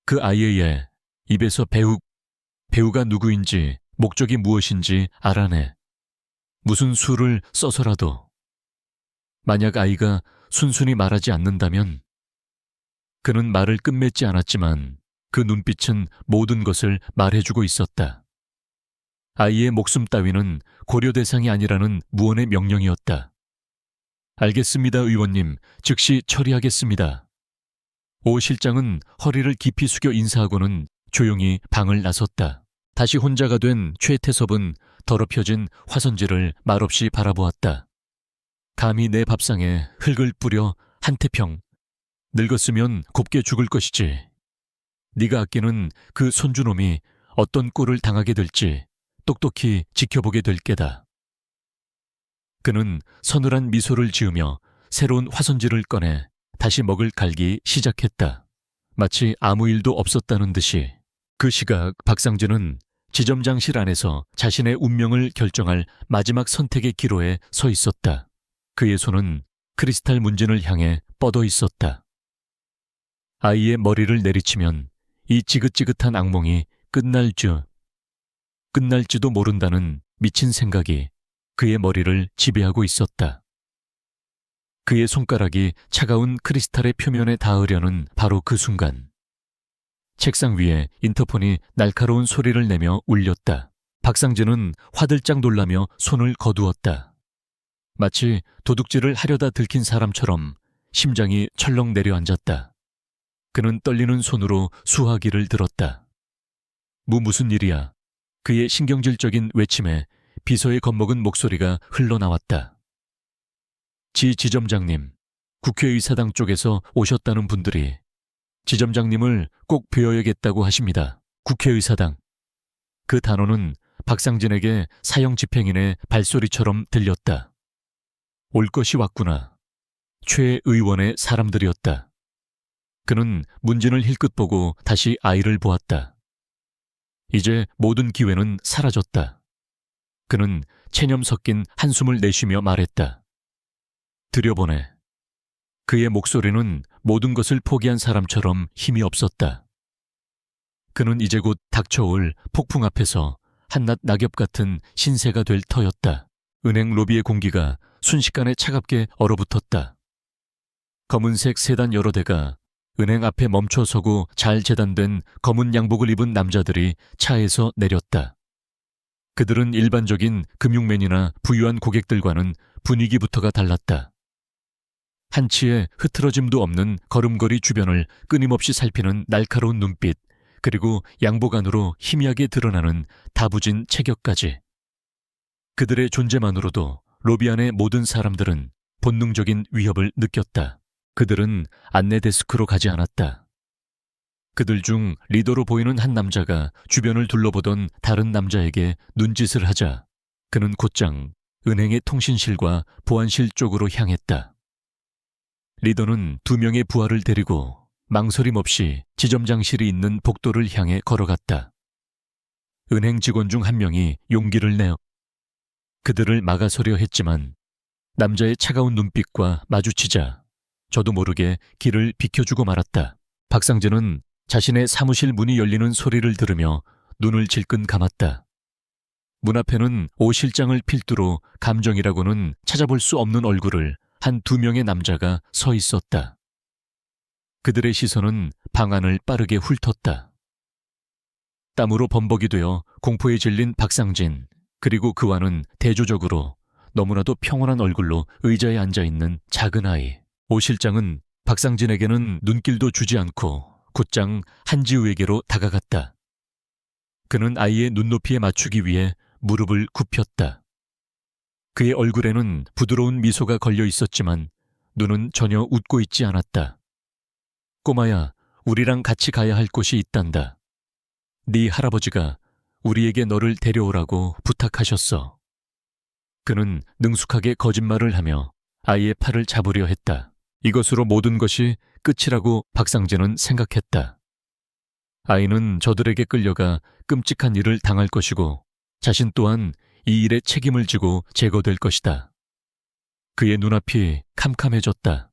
그 아이의 입에서 배우가 누구인지 목적이 무엇인지 알아내. 무슨 수를 써서라도. 만약 아이가 순순히 말하지 않는다면. 그는 말을 끝맺지 않았지만 그 눈빛은 모든 것을 말해주고 있었다. 아이의 목숨 따위는 고려 대상이 아니라는 무언의 명령이었다. 알겠습니다, 의원님. 즉시 처리하겠습니다. 오 실장은 허리를 깊이 숙여 인사하고는 조용히 방을 나섰다. 다시 혼자가 된 최태섭은 더럽혀진 화선지를 말없이 바라보았다. 감히 내 밥상에 흙을 뿌려 한태평. 늙었으면 곱게 죽을 것이지. 네가 아끼는 그 손주놈이 어떤 꼴을 당하게 될지 똑똑히 지켜보게 될 게다. 그는 서늘한 미소를 지으며 새로운 화선지를 꺼내 다시 먹을 갈기 시작했다. 마치 아무 일도 없었다는 듯이. 그 시각 박상진은 지점장실 안에서 자신의 운명을 결정할 마지막 선택의 기로에 서 있었다. 그의 손은 크리스탈 문진을 향해 뻗어 있었다. 아이의 머리를 내리치면 이 지긋지긋한 악몽이 끝날지도 모른다는 미친 생각이 그의 머리를 지배하고 있었다. 그의 손가락이 차가운 크리스탈의 표면에 닿으려는 바로 그 순간 책상 위에 인터폰이 날카로운 소리를 내며 울렸다. 박상진은 화들짝 놀라며 손을 거두었다. 마치 도둑질을 하려다 들킨 사람처럼 심장이 철렁 내려앉았다. 그는 떨리는 손으로 수화기를 들었다. 무슨 일이야? 그의 신경질적인 외침에 비서에 겁먹은 목소리가 흘러나왔다. 지점장님, 국회의사당 쪽에서 오셨다는 분들이 지점장님을 꼭 뵈어야겠다고 하십니다. 국회의사당. 그 단어는 박상진에게 사형 집행인의 발소리처럼 들렸다. 올 것이 왔구나. 최 의원의 사람들이었다. 그는 문진을 힐끗 보고 다시 아이를 보았다. 이제 모든 기회는 사라졌다. 그는 체념 섞인 한숨을 내쉬며 말했다. 들여보내. 그의 목소리는 모든 것을 포기한 사람처럼 힘이 없었다. 그는 이제 곧 닥쳐올 폭풍 앞에서 한낱 낙엽 같은 신세가 될 터였다. 은행 로비의 공기가 순식간에 차갑게 얼어붙었다. 검은색 세단 여러 대가 은행 앞에 멈춰서고 잘 재단된 검은 양복을 입은 남자들이 차에서 내렸다. 그들은 일반적인 금융맨이나 부유한 고객들과는 분위기부터가 달랐다. 한치의 흐트러짐도 없는 걸음걸이 주변을 끊임없이 살피는 날카로운 눈빛, 그리고 양복 안으로 희미하게 드러나는 다부진 체격까지. 그들의 존재만으로도 로비 안의 모든 사람들은 본능적인 위협을 느꼈다. 그들은 안내 데스크로 가지 않았다. 그들 중 리더로 보이는 한 남자가 주변을 둘러보던 다른 남자에게 눈짓을 하자 그는 곧장 은행의 통신실과 보안실 쪽으로 향했다. 리더는 2명의 부하를 데리고 망설임 없이 지점장실이 있는 복도를 향해 걸어갔다. 은행 직원 중 1명이 용기를 내어 그들을 막아서려 했지만 남자의 차가운 눈빛과 마주치자 저도 모르게 길을 비켜주고 말았다. 박상진은 자신의 사무실 문이 열리는 소리를 들으며 눈을 질끈 감았다. 문 앞에는 오 실장을 필두로 감정이라고는 찾아볼 수 없는 얼굴을 한 2명의 남자가 서 있었다. 그들의 시선은 방안을 빠르게 훑었다. 땀으로 범벅이 되어 공포에 질린 박상진, 그리고 그와는 대조적으로 너무나도 평온한 얼굴로 의자에 앉아있는 작은 아이. 오 실장은 박상진에게는 눈길도 주지 않고 곧장 한지우에게로 다가갔다. 그는 아이의 눈높이에 맞추기 위해 무릎을 굽혔다. 그의 얼굴에는 부드러운 미소가 걸려 있었지만 눈은 전혀 웃고 있지 않았다. 꼬마야, 우리랑 같이 가야 할 곳이 있단다. 네 할아버지가 우리에게 너를 데려오라고 부탁하셨어. 그는 능숙하게 거짓말을 하며 아이의 팔을 잡으려 했다. 이것으로 모든 것이 끝이라고 박상진은 생각했다. 아이는 저들에게 끌려가 끔찍한 일을 당할 것이고 자신 또한 이 일에 책임을 지고 제거될 것이다. 그의 눈앞이 캄캄해졌다.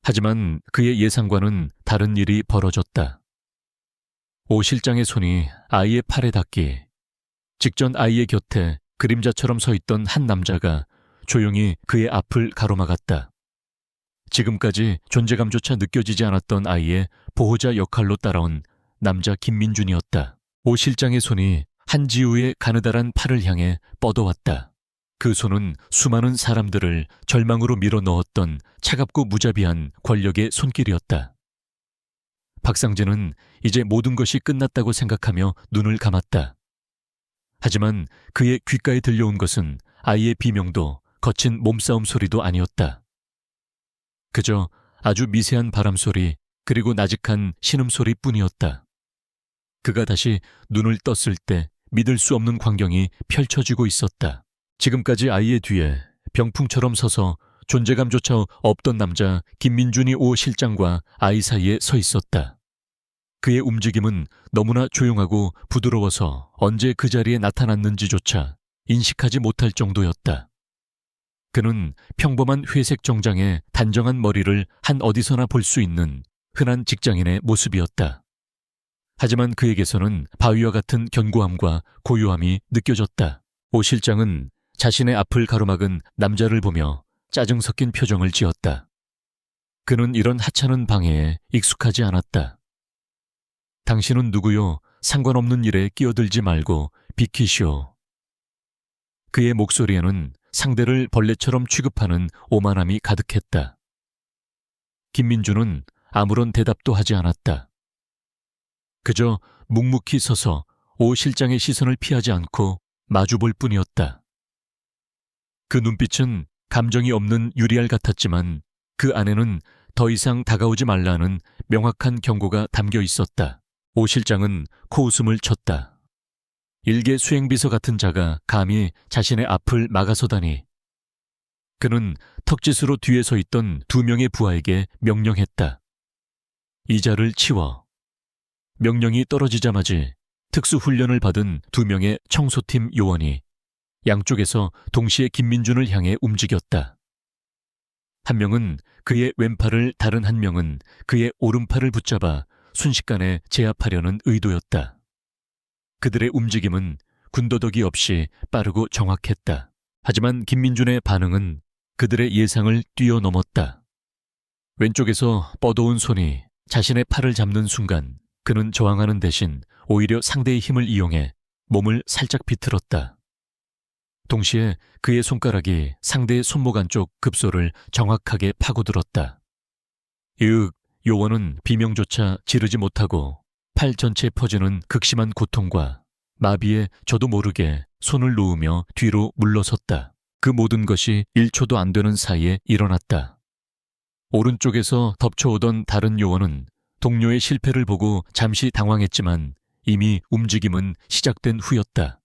하지만 그의 예상과는 다른 일이 벌어졌다. 오 실장의 손이 아이의 팔에 닿기, 직전 아이의 곁에 그림자처럼 서 있던 한 남자가 조용히 그의 앞을 가로막았다. 지금까지 존재감조차 느껴지지 않았던 아이의 보호자 역할로 따라온 남자 김민준이었다. 오 실장의 손이 한지우의 가느다란 팔을 향해 뻗어왔다. 그 손은 수많은 사람들을 절망으로 밀어넣었던 차갑고 무자비한 권력의 손길이었다. 박상진은 이제 모든 것이 끝났다고 생각하며 눈을 감았다. 하지만 그의 귓가에 들려온 것은 아이의 비명도 거친 몸싸움 소리도 아니었다. 그저 아주 미세한 바람소리 그리고 나직한 신음소리 뿐이었다. 그가 다시 눈을 떴을 때 믿을 수 없는 광경이 펼쳐지고 있었다. 지금까지 아이의 뒤에 병풍처럼 서서 존재감조차 없던 남자 김민준이 오 실장과 아이 사이에 서 있었다. 그의 움직임은 너무나 조용하고 부드러워서 언제 그 자리에 나타났는지조차 인식하지 못할 정도였다. 그는 평범한 회색 정장에 단정한 머리를 한 어디서나 볼 수 있는 흔한 직장인의 모습이었다. 하지만 그에게서는 바위와 같은 견고함과 고요함이 느껴졌다. 오 실장은 자신의 앞을 가로막은 남자를 보며 짜증 섞인 표정을 지었다. 그는 이런 하찮은 방해에 익숙하지 않았다. 당신은 누구요? 상관없는 일에 끼어들지 말고 비키시오. 그의 목소리에는 상대를 벌레처럼 취급하는 오만함이 가득했다. 김민준은 아무런 대답도 하지 않았다. 그저 묵묵히 서서 오 실장의 시선을 피하지 않고 마주볼 뿐이었다. 그 눈빛은 감정이 없는 유리알 같았지만 그 안에는 더 이상 다가오지 말라는 명확한 경고가 담겨 있었다. 오 실장은 코웃음을 쳤다. 일개 수행비서 같은 자가 감히 자신의 앞을 막아서다니. 그는 턱짓으로 뒤에 서 있던 2명의 부하에게 명령했다. 이 자를 치워. 명령이 떨어지자마자 특수훈련을 받은 2명의 청소팀 요원이 양쪽에서 동시에 김민준을 향해 움직였다. 한 명은 그의 왼팔을, 다른 한 명은 그의 오른팔을 붙잡아 순식간에 제압하려는 의도였다. 그들의 움직임은 군더더기 없이 빠르고 정확했다. 하지만 김민준의 반응은 그들의 예상을 뛰어넘었다. 왼쪽에서 뻗어온 손이 자신의 팔을 잡는 순간 그는 저항하는 대신 오히려 상대의 힘을 이용해 몸을 살짝 비틀었다. 동시에 그의 손가락이 상대의 손목 안쪽 급소를 정확하게 파고들었다. 으윽, 요원은 비명조차 지르지 못하고 팔 전체에 퍼지는 극심한 고통과 마비에 저도 모르게 손을 놓으며 뒤로 물러섰다. 그 모든 것이 1초도 안 되는 사이에 일어났다. 오른쪽에서 덮쳐오던 다른 요원은 동료의 실패를 보고 잠시 당황했지만 이미 움직임은 시작된 후였다.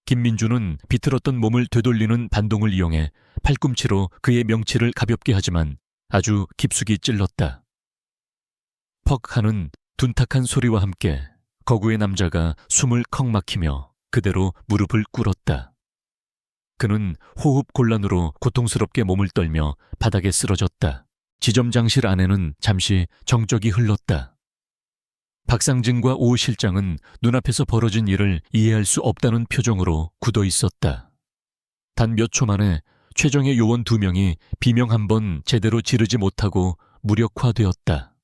김민준은 비틀었던 몸을 되돌리는 반동을 이용해 팔꿈치로 그의 명치를 가볍게 하지만 아주 깊숙이 찔렀다. 퍽 하는 둔탁한 소리와 함께 거구의 남자가 숨을 컥 막히며 그대로 무릎을 꿇었다. 그는 호흡 곤란으로 고통스럽게 몸을 떨며 바닥에 쓰러졌다. 지점장실 안에는 잠시 정적이 흘렀다. 박상진과 오 실장은 눈앞에서 벌어진 일을 이해할 수 없다는 표정으로 굳어 있었다. 단 몇 초 만에 최정예 요원 2명이 비명 한 번 제대로 지르지 못하고 무력화되었다.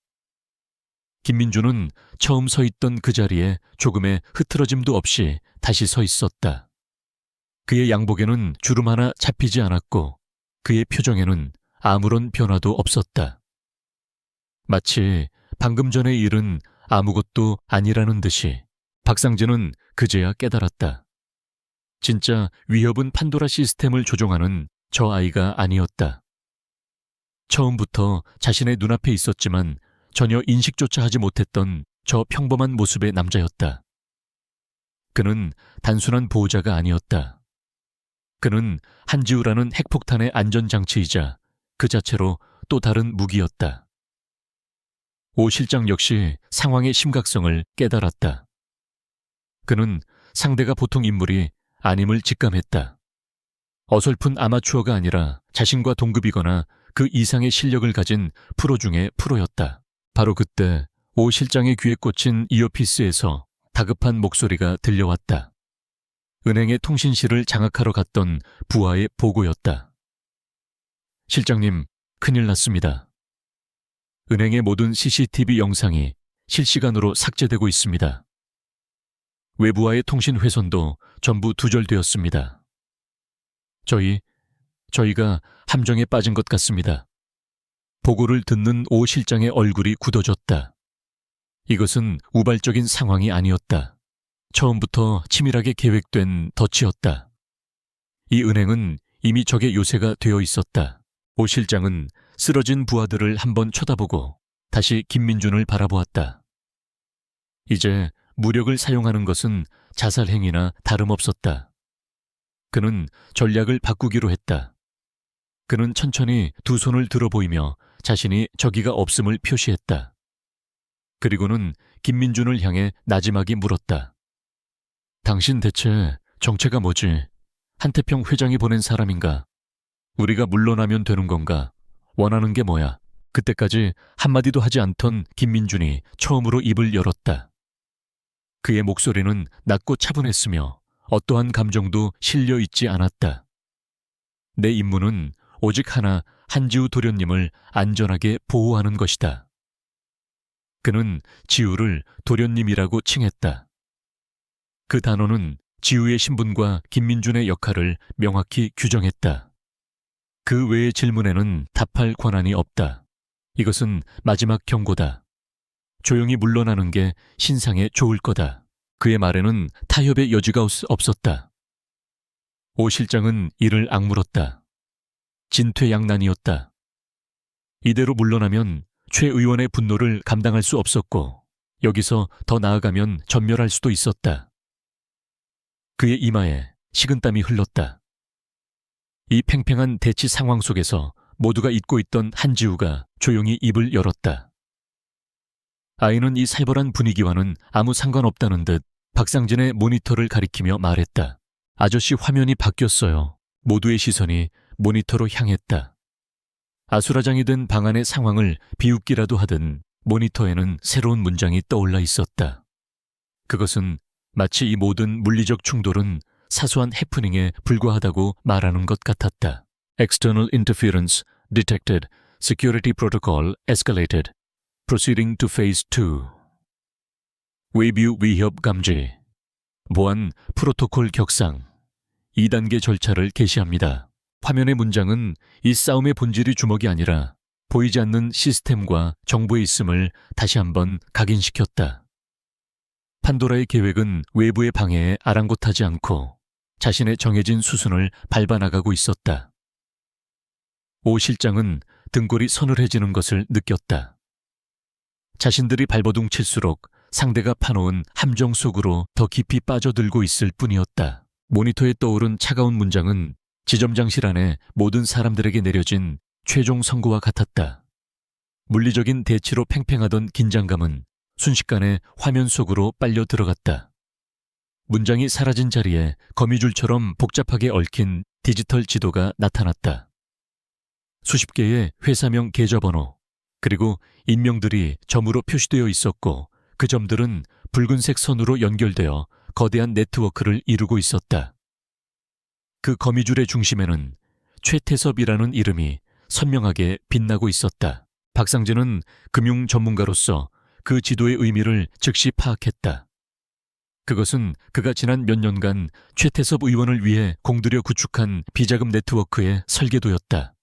김민준은 처음 서 있던 그 자리에 조금의 흐트러짐도 없이 다시 서 있었다. 그의 양복에는 주름 하나 잡히지 않았고 그의 표정에는 아무런 변화도 없었다. 마치 방금 전의 일은 아무것도 아니라는 듯이 박상진은 그제야 깨달았다. 진짜 위협은 판도라 시스템을 조종하는 저 아이가 아니었다. 처음부터 자신의 눈앞에 있었지만 전혀 인식조차 하지 못했던 저 평범한 모습의 남자였다. 그는 단순한 보호자가 아니었다. 그는 한지우라는 핵폭탄의 안전장치이자 그 자체로 또 다른 무기였다. 오 실장 역시 상황의 심각성을 깨달았다. 그는 상대가 보통 인물이 아님을 직감했다. 어설픈 아마추어가 아니라 자신과 동급이거나 그 이상의 실력을 가진 프로 중의 프로였다. 바로 그때 오 실장의 귀에 꽂힌 이어피스에서 다급한 목소리가 들려왔다. 은행의 통신실을 장악하러 갔던 부하의 보고였다. 실장님, 큰일 났습니다. 은행의 모든 CCTV 영상이 실시간으로 삭제되고 있습니다. 외부와의 통신 회선도 전부 두절되었습니다. 저희가 함정에 빠진 것 같습니다. 보고를 듣는 오 실장의 얼굴이 굳어졌다. 이것은 우발적인 상황이 아니었다. 처음부터 치밀하게 계획된 덫이었다. 이 은행은 이미 적의 요새가 되어 있었다. 오 실장은 쓰러진 부하들을 한번 쳐다보고 다시 김민준을 바라보았다. 이제 무력을 사용하는 것은 자살 행위나 다름없었다. 그는 전략을 바꾸기로 했다. 그는 천천히 두 손을 들어 보이며 자신이 적의가 없음을 표시했다. 그리고는 김민준을 향해 나지막이 물었다. 당신 대체 정체가 뭐지? 한태평 회장이 보낸 사람인가? 우리가 물러나면 되는 건가? 원하는 게 뭐야? 그때까지 한마디도 하지 않던 김민준이 처음으로 입을 열었다. 그의 목소리는 낮고 차분했으며 어떠한 감정도 실려 있지 않았다. 내 임무는 오직 하나, 한지우 도련님을 안전하게 보호하는 것이다. 그는 지우를 도련님이라고 칭했다. 그 단어는 지우의 신분과 김민준의 역할을 명확히 규정했다. 그 외의 질문에는 답할 권한이 없다. 이것은 마지막 경고다. 조용히 물러나는 게 신상에 좋을 거다. 그의 말에는 타협의 여지가 없었다. 오 실장은 이를 악물었다. 진퇴양난이었다. 이대로 물러나면 최 의원의 분노를 감당할 수 없었고 여기서 더 나아가면 전멸할 수도 있었다. 그의 이마에 식은땀이 흘렀다. 이 팽팽한 대치 상황 속에서 모두가 잊고 있던 한지우가 조용히 입을 열었다. 아이는 이 살벌한 분위기와는 아무 상관없다는 듯 박상진의 모니터를 가리키며 말했다. 아저씨 화면이 바뀌었어요. 모두의 시선이 모니터로 향했다. 아수라장이 된 방안의 상황을 비웃기라도 하든 모니터에는 새로운 문장이 떠올라 있었다. 그것은 마치 이 모든 물리적 충돌은 사소한 해프닝에 불과하다고 말하는 것 같았다. External interference detected. Security protocol escalated. Proceeding to phase 2. 외부 위협 감지. 보안 프로토콜 격상. 2단계 절차를 개시합니다. 화면의 문장은 이 싸움의 본질이 주먹이 아니라 보이지 않는 시스템과 정보에 있음을 다시 한번 각인시켰다. 판도라의 계획은 외부의 방해에 아랑곳하지 않고 자신의 정해진 수순을 밟아나가고 있었다. 오 실장은 등골이 서늘해지는 것을 느꼈다. 자신들이 발버둥 칠수록 상대가 파놓은 함정 속으로 더 깊이 빠져들고 있을 뿐이었다. 모니터에 떠오른 차가운 문장은 지점장실 안에 모든 사람들에게 내려진 최종 선고와 같았다. 물리적인 대치로 팽팽하던 긴장감은 순식간에 화면 속으로 빨려 들어갔다. 문장이 사라진 자리에 거미줄처럼 복잡하게 얽힌 디지털 지도가 나타났다. 수십 개의 회사명 계좌번호, 그리고 인명들이 점으로 표시되어 있었고 그 점들은 붉은색 선으로 연결되어 거대한 네트워크를 이루고 있었다. 그 거미줄의 중심에는 최태섭이라는 이름이 선명하게 빛나고 있었다. 박상진은 금융 전문가로서 그 지도의 의미를 즉시 파악했다. 그것은 그가 지난 몇 년간 최태섭 의원을 위해 공들여 구축한 비자금 네트워크의 설계도였다.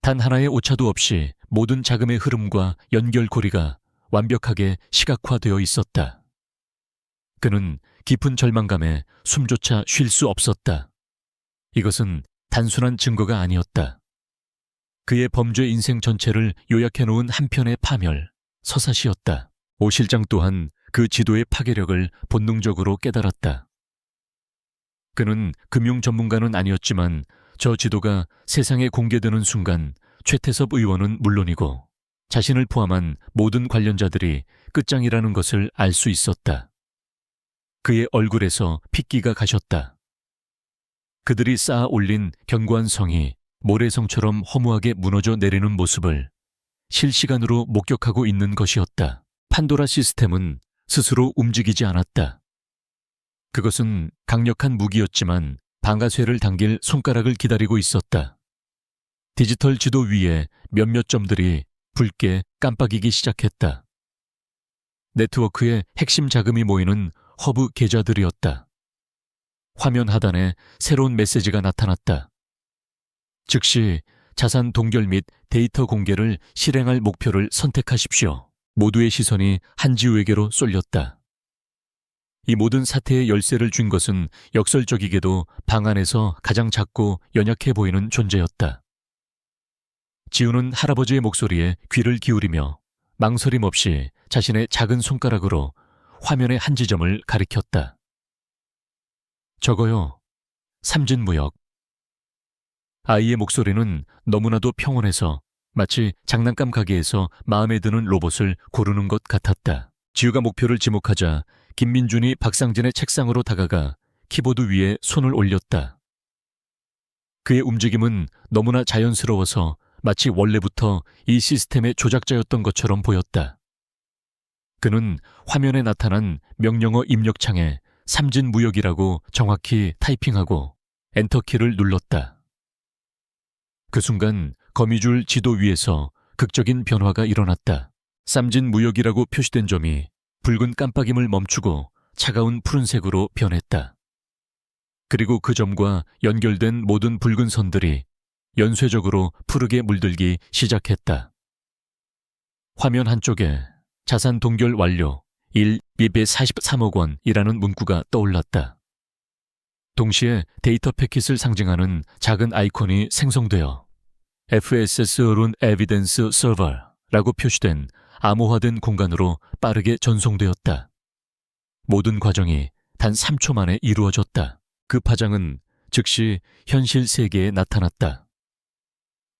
단 하나의 오차도 없이 모든 자금의 흐름과 연결고리가 완벽하게 시각화되어 있었다. 그는 깊은 절망감에 숨조차 쉴 수 없었다. 이것은 단순한 증거가 아니었다. 그의 범죄 인생 전체를 요약해놓은 한 편의 파멸, 서사시였다. 오 실장 또한 그 지도의 파괴력을 본능적으로 깨달았다. 그는 금융 전문가는 아니었지만 저 지도가 세상에 공개되는 순간 최태섭 의원은 물론이고 자신을 포함한 모든 관련자들이 끝장이라는 것을 알 수 있었다. 그의 얼굴에서 핏기가 가셨다. 그들이 쌓아 올린 견고한 성이 모래성처럼 허무하게 무너져 내리는 모습을 실시간으로 목격하고 있는 것이었다. 판도라 시스템은 스스로 움직이지 않았다. 그것은 강력한 무기였지만 방아쇠를 당길 손가락을 기다리고 있었다. 디지털 지도 위에 몇몇 점들이 붉게 깜빡이기 시작했다. 네트워크의 핵심 자금이 모이는 허브 계좌들이었다. 화면 하단에 새로운 메시지가 나타났다. 즉시 자산 동결 및 데이터 공개를 실행할 목표를 선택하십시오. 모두의 시선이 한지우에게로 쏠렸다. 이 모든 사태의 열쇠를 쥔 것은 역설적이게도 방 안에서 가장 작고 연약해 보이는 존재였다. 지우는 할아버지의 목소리에 귀를 기울이며 망설임 없이 자신의 작은 손가락으로 화면의 한 지점을 가리켰다. 저거요. 삼진무역. 아이의 목소리는 너무나도 평온해서 마치 장난감 가게에서 마음에 드는 로봇을 고르는 것 같았다. 지우가 목표를 지목하자 김민준이 박상진의 책상으로 다가가 키보드 위에 손을 올렸다. 그의 움직임은 너무나 자연스러워서 마치 원래부터 이 시스템의 조작자였던 것처럼 보였다. 그는 화면에 나타난 명령어 입력창에 삼진무역이라고 정확히 타이핑하고 엔터키를 눌렀다. 그 순간 거미줄 지도 위에서 극적인 변화가 일어났다. 삼진무역이라고 표시된 점이 붉은 깜빡임을 멈추고 차가운 푸른색으로 변했다. 그리고 그 점과 연결된 모든 붉은 선들이 연쇄적으로 푸르게 물들기 시작했다. 화면 한쪽에 자산 동결 완료 243억 원이라는 문구가 떠올랐다. 동시에 데이터 패킷을 상징하는 작은 아이콘이 생성되어 FSS Run Evidence Server라고 표시된 암호화된 공간으로 빠르게 전송되었다. 모든 과정이 단 3초 만에 이루어졌다. 그 파장은 즉시 현실 세계에 나타났다.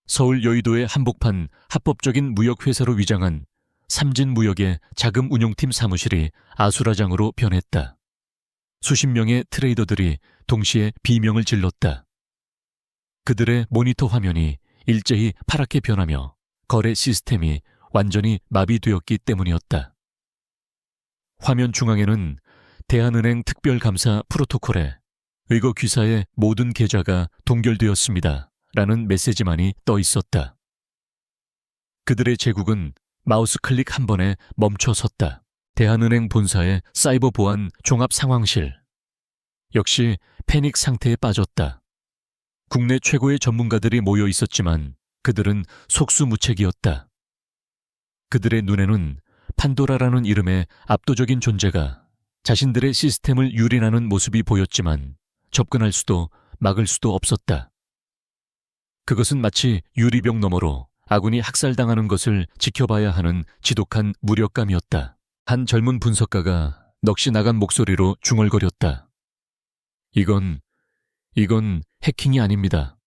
서울 여의도의 한복판 합법적인 무역회사로 위장한 삼진무역의 자금 운용팀 사무실이 아수라장으로 변했다. 수십 명의 트레이더들이 동시에 비명을 질렀다. 그들의 모니터 화면이 일제히 파랗게 변하며 거래 시스템이 완전히 마비되었기 때문이었다. 화면 중앙에는 대한은행 특별감사 프로토콜에 의거 귀사의 모든 계좌가 동결되었습니다. 라는 메시지만이 떠 있었다. 그들의 제국은 마우스 클릭 한 번에 멈춰 섰다. 대한은행 본사의 사이버 보안 종합 상황실. 역시 패닉 상태에 빠졌다. 국내 최고의 전문가들이 모여 있었지만 그들은 속수무책이었다. 그들의 눈에는 판도라라는 이름의 압도적인 존재가 자신들의 시스템을 유린하는 모습이 보였지만 접근할 수도 막을 수도 없었다. 그것은 마치 유리병 너머로 아군이 학살당하는 것을 지켜봐야 하는 지독한 무력감이었다. 한 젊은 분석가가 넋이 나간 목소리로 중얼거렸다. 이건 해킹이 아닙니다.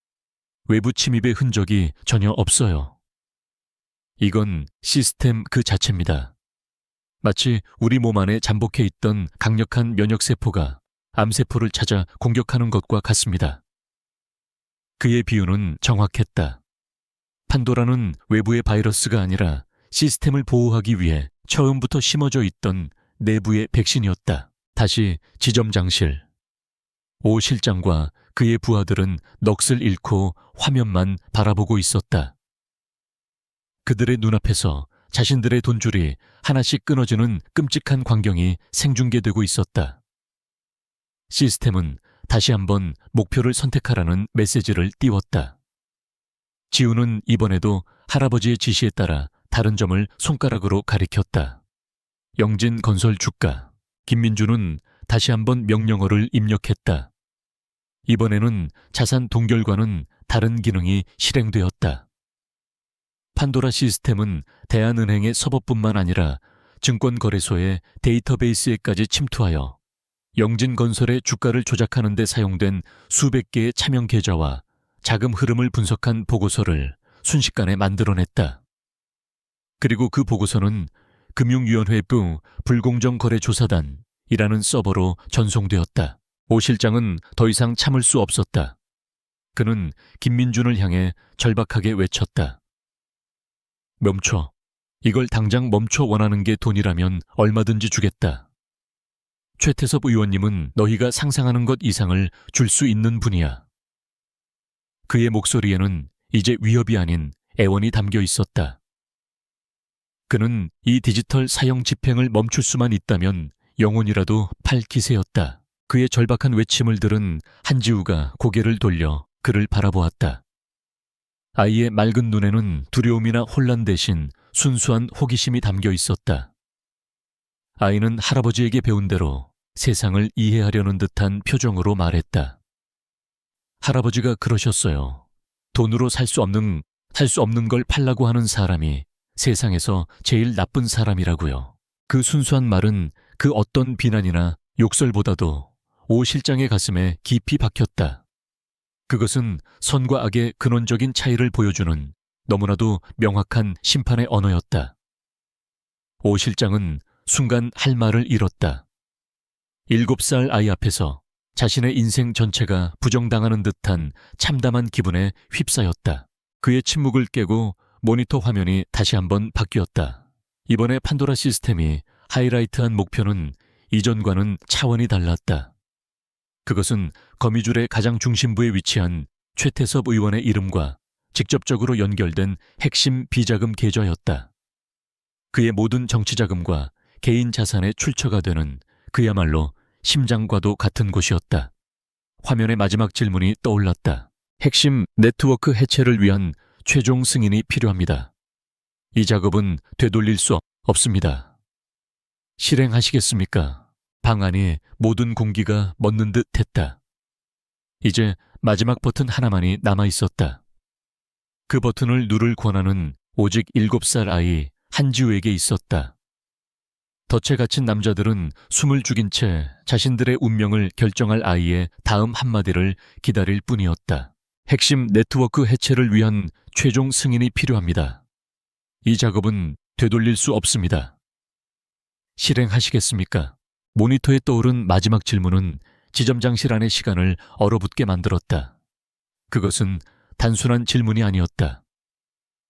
외부 침입의 흔적이 전혀 없어요. 이건 시스템 그 자체입니다. 마치 우리 몸 안에 잠복해 있던 강력한 면역세포가 암세포를 찾아 공격하는 것과 같습니다. 그의 비유는 정확했다. 판도라는 외부의 바이러스가 아니라 시스템을 보호하기 위해 처음부터 심어져 있던 내부의 백신이었다. 다시 지점장실. 오 실장과 그의 부하들은 넋을 잃고 화면만 바라보고 있었다. 그들의 눈앞에서 자신들의 돈줄이 하나씩 끊어지는 끔찍한 광경이 생중계되고 있었다. 시스템은 다시 한번 목표를 선택하라는 메시지를 띄웠다. 지우는 이번에도 할아버지의 지시에 따라 다른 점을 손가락으로 가리켰다. 영진건설 주가. 김민주는 다시 한번 명령어를 입력했다. 이번에는 자산 동결과는 다른 기능이 실행되었다. 판도라 시스템은 대한은행의 서버뿐만 아니라 증권거래소의 데이터베이스에까지 침투하여 영진건설의 주가를 조작하는 데 사용된 수백 개의 차명 계좌와 자금 흐름을 분석한 보고서를 순식간에 만들어냈다. 그리고 그 보고서는 금융위원회부 불공정거래조사단이라는 서버로 전송되었다. 오 실장은 더 이상 참을 수 없었다. 그는 김민준을 향해 절박하게 외쳤다. 멈춰. 이걸 당장 멈춰. 원하는 게 돈이라면 얼마든지 주겠다. 최태섭 의원님은 너희가 상상하는 것 이상을 줄 수 있는 분이야. 그의 목소리에는 이제 위협이 아닌 애원이 담겨 있었다. 그는 이 디지털 사형 집행을 멈출 수만 있다면 영혼이라도 팔 기세였다. 그의 절박한 외침을 들은 한지우가 고개를 돌려 그를 바라보았다. 아이의 맑은 눈에는 두려움이나 혼란 대신 순수한 호기심이 담겨 있었다. 아이는 할아버지에게 배운 대로 세상을 이해하려는 듯한 표정으로 말했다. 할아버지가 그러셨어요. 돈으로 살 수 없는 걸 팔라고 하는 사람이 세상에서 제일 나쁜 사람이라고요. 그 순수한 말은 그 어떤 비난이나 욕설보다도 오 실장의 가슴에 깊이 박혔다. 그것은 선과 악의 근원적인 차이를 보여주는 너무나도 명확한 심판의 언어였다. 오 실장은 순간 할 말을 잃었다. 7살 아이 앞에서 자신의 인생 전체가 부정당하는 듯한 참담한 기분에 휩싸였다. 그의 침묵을 깨고 모니터 화면이 다시 한번 바뀌었다. 이번에 판도라 시스템이 하이라이트한 목표는 이전과는 차원이 달랐다. 그것은 거미줄의 가장 중심부에 위치한 최태섭 의원의 이름과 직접적으로 연결된 핵심 비자금 계좌였다. 그의 모든 정치자금과 개인 자산의 출처가 되는 그야말로 심장과도 같은 곳이었다. 화면의 마지막 질문이 떠올랐다. 핵심 네트워크 해체를 위한 최종 승인이 필요합니다. 이 작업은 되돌릴 수 없습니다. 실행하시겠습니까? 방안이 모든 공기가 멎는 듯 했다. 이제 마지막 버튼 하나만이 남아있었다. 그 버튼을 누를 권한은 오직 7살 아이 한지우에게 있었다. 덫에 갇힌 남자들은 숨을 죽인 채 자신들의 운명을 결정할 아이의 다음 한마디를 기다릴 뿐이었다. 핵심 네트워크 해체를 위한 최종 승인이 필요합니다. 이 작업은 되돌릴 수 없습니다. 실행하시겠습니까? 모니터에 떠오른 마지막 질문은 지점장실 안의 시간을 얼어붙게 만들었다. 그것은 단순한 질문이 아니었다.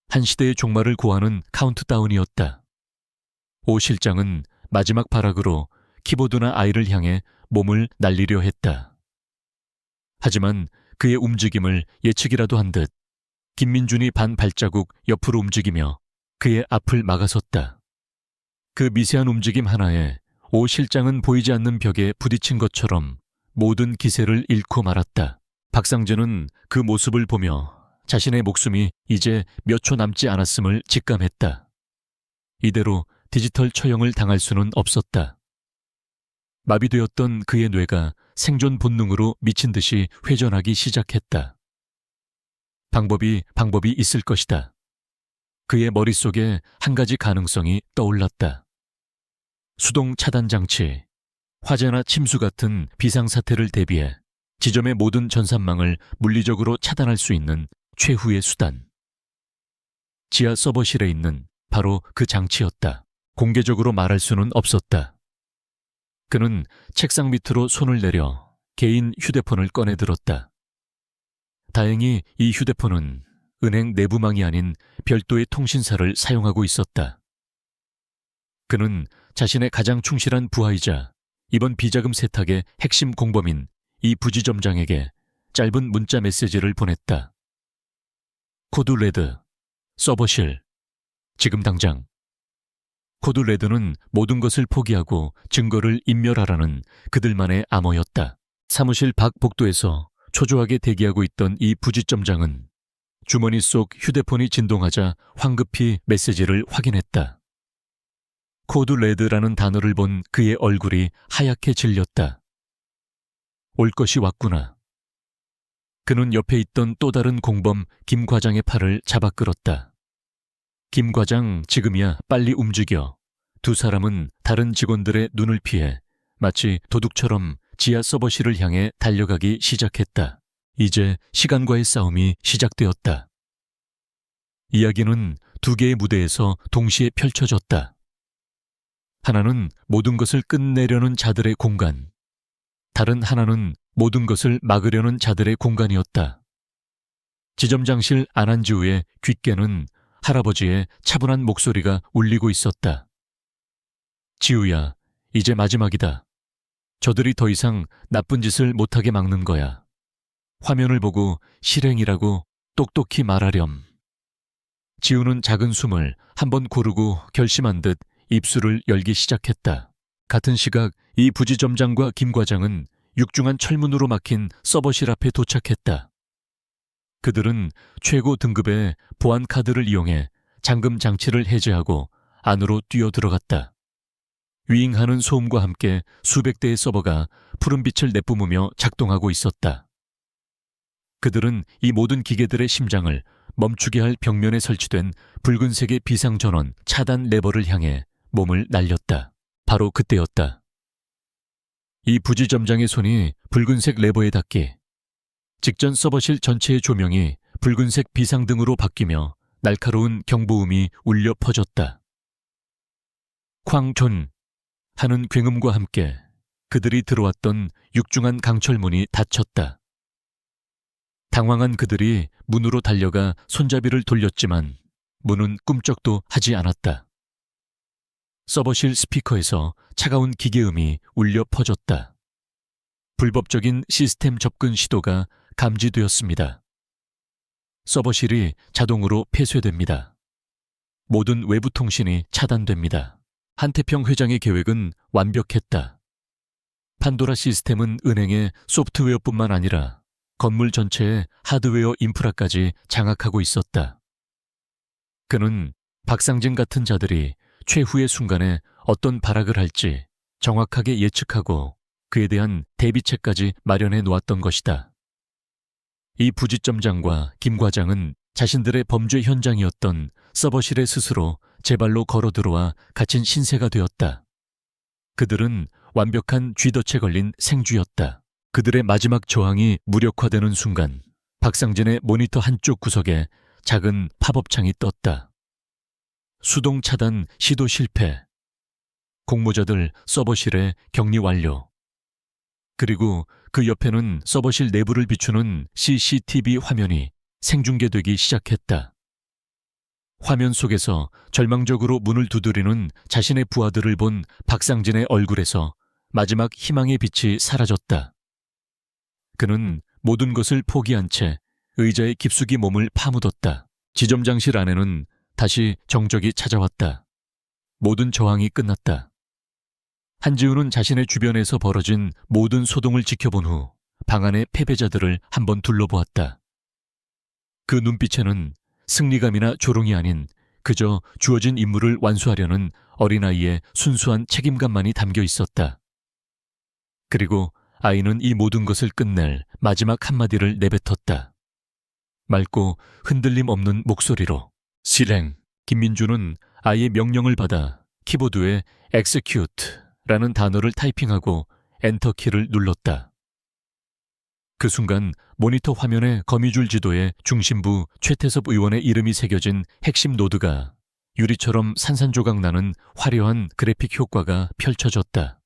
한 시대의 종말을 고하는 카운트다운이었다. 오 실장은 마지막 발악으로 키보드나 아이를 향해 몸을 날리려 했다. 하지만 그의 움직임을 예측이라도 한 듯 김민준이 반 발자국 옆으로 움직이며 그의 앞을 막아섰다. 그 미세한 움직임 하나에 오 실장은 보이지 않는 벽에 부딪힌 것처럼 모든 기세를 잃고 말았다. 박상준은 그 모습을 보며 자신의 목숨이 이제 몇 초 남지 않았음을 직감했다. 이대로 디지털 처형을 당할 수는 없었다. 마비되었던 그의 뇌가 생존 본능으로 미친 듯이 회전하기 시작했다. 방법이 있을 것이다. 그의 머릿속에 한 가지 가능성이 떠올랐다. 수동 차단 장치, 화재나 침수 같은 비상사태를 대비해 지점의 모든 전산망을 물리적으로 차단할 수 있는 최후의 수단. 지하 서버실에 있는 바로 그 장치였다. 공개적으로 말할 수는 없었다. 그는 책상 밑으로 손을 내려 개인 휴대폰을 꺼내 들었다. 다행히 이 휴대폰은 은행 내부망이 아닌 별도의 통신사를 사용하고 있었다. 그는 자신의 가장 충실한 부하이자 이번 비자금 세탁의 핵심 공범인 이 부지점장에게 짧은 문자 메시지를 보냈다. 코드 레드, 서버실, 지금 당장. 코드 레드는 모든 것을 포기하고 증거를 인멸하라는 그들만의 암호였다. 사무실 밖 복도에서 초조하게 대기하고 있던 이 부지점장은 주머니 속 휴대폰이 진동하자 황급히 메시지를 확인했다. 코드 레드라는 단어를 본 그의 얼굴이 하얗게 질렸다. 올 것이 왔구나. 그는 옆에 있던 또 다른 공범 김 과장의 팔을 잡아 끌었다. 김 과장, 지금이야, 빨리 움직여. 두 사람은 다른 직원들의 눈을 피해 마치 도둑처럼 지하 서버실을 향해 달려가기 시작했다. 이제 시간과의 싸움이 시작되었다. 이야기는 두 개의 무대에서 동시에 펼쳐졌다. 하나는 모든 것을 끝내려는 자들의 공간, 다른 하나는 모든 것을 막으려는 자들의 공간이었다. 지점장실 안한지우의 귓께는 할아버지의 차분한 목소리가 울리고 있었다. 지우야, 이제 마지막이다. 저들이 더 이상 나쁜 짓을 못하게 막는 거야. 화면을 보고 실행이라고 똑똑히 말하렴. 지우는 작은 숨을 한번 고르고 결심한 듯 입술을 열기 시작했다. 같은 시각 이 부지점장과 김 과장은 육중한 철문으로 막힌 서버실 앞에 도착했다. 그들은 최고 등급의 보안 카드를 이용해 잠금 장치를 해제하고 안으로 뛰어들어갔다. 윙하는 소음과 함께 수백 대의 서버가 푸른 빛을 내뿜으며 작동하고 있었다. 그들은 이 모든 기계들의 심장을 멈추게 할 벽면에 설치된 붉은색의 비상전원 차단 레버를 향해 몸을 날렸다. 바로 그때였다. 이 부지점장의 손이 붉은색 레버에 닿기, 직전 서버실 전체의 조명이 붉은색 비상등으로 바뀌며 날카로운 경보음이 울려 퍼졌다. 쾅존 하는 굉음과 함께 그들이 들어왔던 육중한 강철문이 닫혔다. 당황한 그들이 문으로 달려가 손잡이를 돌렸지만 문은 꿈쩍도 하지 않았다. 서버실 스피커에서 차가운 기계음이 울려 퍼졌다. 불법적인 시스템 접근 시도가 감지되었습니다. 서버실이 자동으로 폐쇄됩니다. 모든 외부 통신이 차단됩니다. 한태평 회장의 계획은 완벽했다. 판도라 시스템은 은행의 소프트웨어뿐만 아니라 건물 전체의 하드웨어 인프라까지 장악하고 있었다. 그는 박상진 같은 자들이 최후의 순간에 어떤 발악을 할지 정확하게 예측하고 그에 대한 대비책까지 마련해 놓았던 것이다. 이 부지점장과 김 과장은 자신들의 범죄 현장이었던 서버실에 스스로 제 발로 걸어 들어와 갇힌 신세가 되었다. 그들은 완벽한 쥐덫에 걸린 생쥐였다. 그들의 마지막 저항이 무력화되는 순간 박상진의 모니터 한쪽 구석에 작은 팝업창이 떴다. 수동 차단 시도 실패. 공모자들 서버실에 격리 완료. 그리고 그 옆에는 서버실 내부를 비추는 CCTV 화면이 생중계되기 시작했다. 화면 속에서 절망적으로 문을 두드리는 자신의 부하들을 본 박상진의 얼굴에서 마지막 희망의 빛이 사라졌다. 그는 모든 것을 포기한 채 의자에 깊숙이 몸을 파묻었다. 지점장실 안에는 다시 정적이 찾아왔다. 모든 저항이 끝났다. 한지우는 자신의 주변에서 벌어진 모든 소동을 지켜본 후 방 안의 패배자들을 한번 둘러보았다. 그 눈빛에는 승리감이나 조롱이 아닌 그저 주어진 임무를 완수하려는 어린아이의 순수한 책임감만이 담겨 있었다. 그리고 아이는 이 모든 것을 끝낼 마지막 한마디를 내뱉었다. 맑고 흔들림 없는 목소리로. 실행. 김민주는 아이의 명령을 받아 키보드에 execute라는 단어를 타이핑하고 엔터키를 눌렀다. 그 순간 모니터 화면의 거미줄 지도에 중심부 최태섭 의원의 이름이 새겨진 핵심 노드가 유리처럼 산산조각 나는 화려한 그래픽 효과가 펼쳐졌다.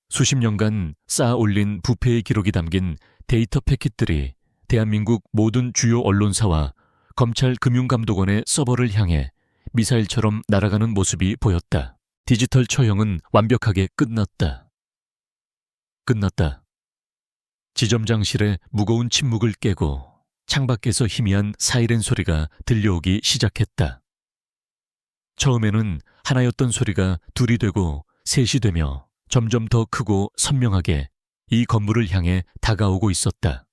수십 년간 쌓아 올린 부패의 기록이 담긴 데이터 패킷들이 대한민국 모든 주요 언론사와 검찰 금융감독원의 서버를 향해 미사일처럼 날아가는 모습이 보였다. 디지털 처형은 완벽하게 끝났다. 끝났다. 지점장실의 무거운 침묵을 깨고 창밖에서 희미한 사이렌 소리가 들려오기 시작했다. 처음에는 하나였던 소리가 둘이 되고 셋이 되며 점점 더 크고 선명하게 이 건물을 향해 다가오고 있었다.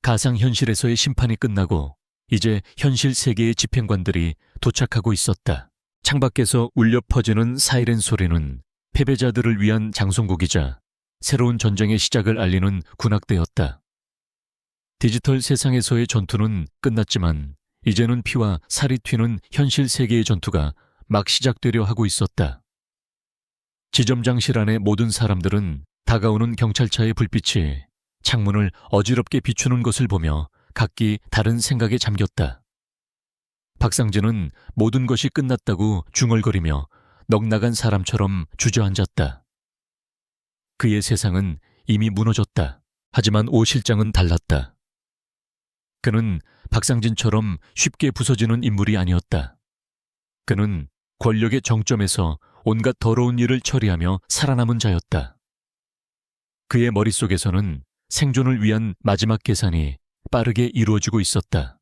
가상현실에서의 심판이 끝나고 이제 현실 세계의 집행관들이 도착하고 있었다. 창밖에서 울려 퍼지는 사이렌 소리는 패배자들을 위한 장송곡이자 새로운 전쟁의 시작을 알리는 군악대였다. 디지털 세상에서의 전투는 끝났지만 이제는 피와 살이 튀는 현실 세계의 전투가 막 시작되려 하고 있었다. 지점장실 안의 모든 사람들은 다가오는 경찰차의 불빛이 창문을 어지럽게 비추는 것을 보며 각기 다른 생각에 잠겼다. 박상진은 모든 것이 끝났다고 중얼거리며 넋나간 사람처럼 주저앉았다. 그의 세상은 이미 무너졌다. 하지만 오 실장은 달랐다. 그는 박상진처럼 쉽게 부서지는 인물이 아니었다. 그는 권력의 정점에서 온갖 더러운 일을 처리하며 살아남은 자였다. 그의 머릿속에서는 생존을 위한 마지막 계산이 빠르게 이루어지고 있었다.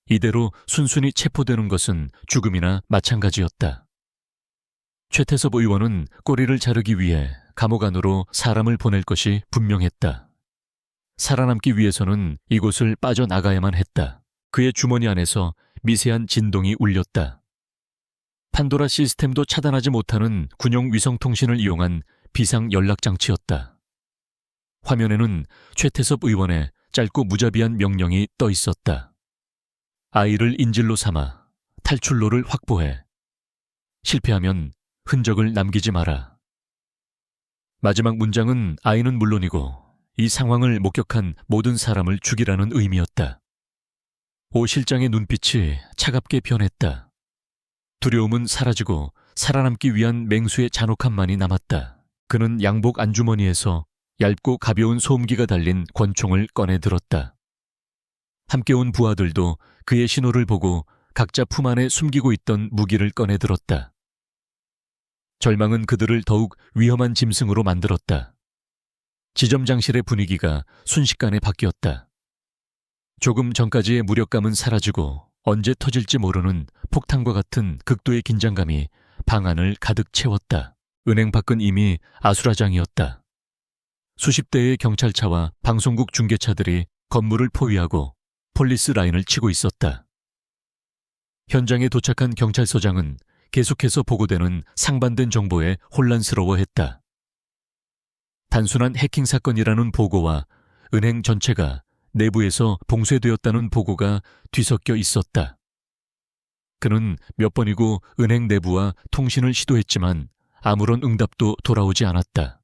이대로 순순히 체포되는 것은 죽음이나 마찬가지였다. 최태섭 의원은 꼬리를 자르기 위해 감옥 안으로 사람을 보낼 것이 분명했다. 살아남기 위해서는 이곳을 빠져나가야만 했다. 그의 주머니 안에서 미세한 진동이 울렸다. 판도라 시스템도 차단하지 못하는 군용 위성통신을 이용한 비상 연락장치였다. 화면에는 최태섭 의원의 짧고 무자비한 명령이 떠 있었다. 아이를 인질로 삼아 탈출로를 확보해. 실패하면 흔적을 남기지 마라. 마지막 문장은 아이는 물론이고 이 상황을 목격한 모든 사람을 죽이라는 의미였다. 오 실장의 눈빛이 차갑게 변했다. 두려움은 사라지고 살아남기 위한 맹수의 잔혹함만이 남았다. 그는 양복 안주머니에서 얇고 가벼운 소음기가 달린 권총을 꺼내 들었다. 함께 온 부하들도 그의 신호를 보고 각자 품 안에 숨기고 있던 무기를 꺼내 들었다. 절망은 그들을 더욱 위험한 짐승으로 만들었다. 지점장실의 분위기가 순식간에 바뀌었다. 조금 전까지의 무력감은 사라지고 언제 터질지 모르는 폭탄과 같은 극도의 긴장감이 방 안을 가득 채웠다. 은행 밖은 이미 아수라장이었다. 수십 대의 경찰차와 방송국 중계차들이 건물을 포위하고 폴리스 라인을 치고 있었다. 현장에 도착한 경찰서장은 계속해서 보고되는 상반된 정보에 혼란스러워했다. 단순한 해킹 사건이라는 보고와 은행 전체가 내부에서 봉쇄되었다는 보고가 뒤섞여 있었다. 그는 몇 번이고 은행 내부와 통신을 시도했지만 아무런 응답도 돌아오지 않았다.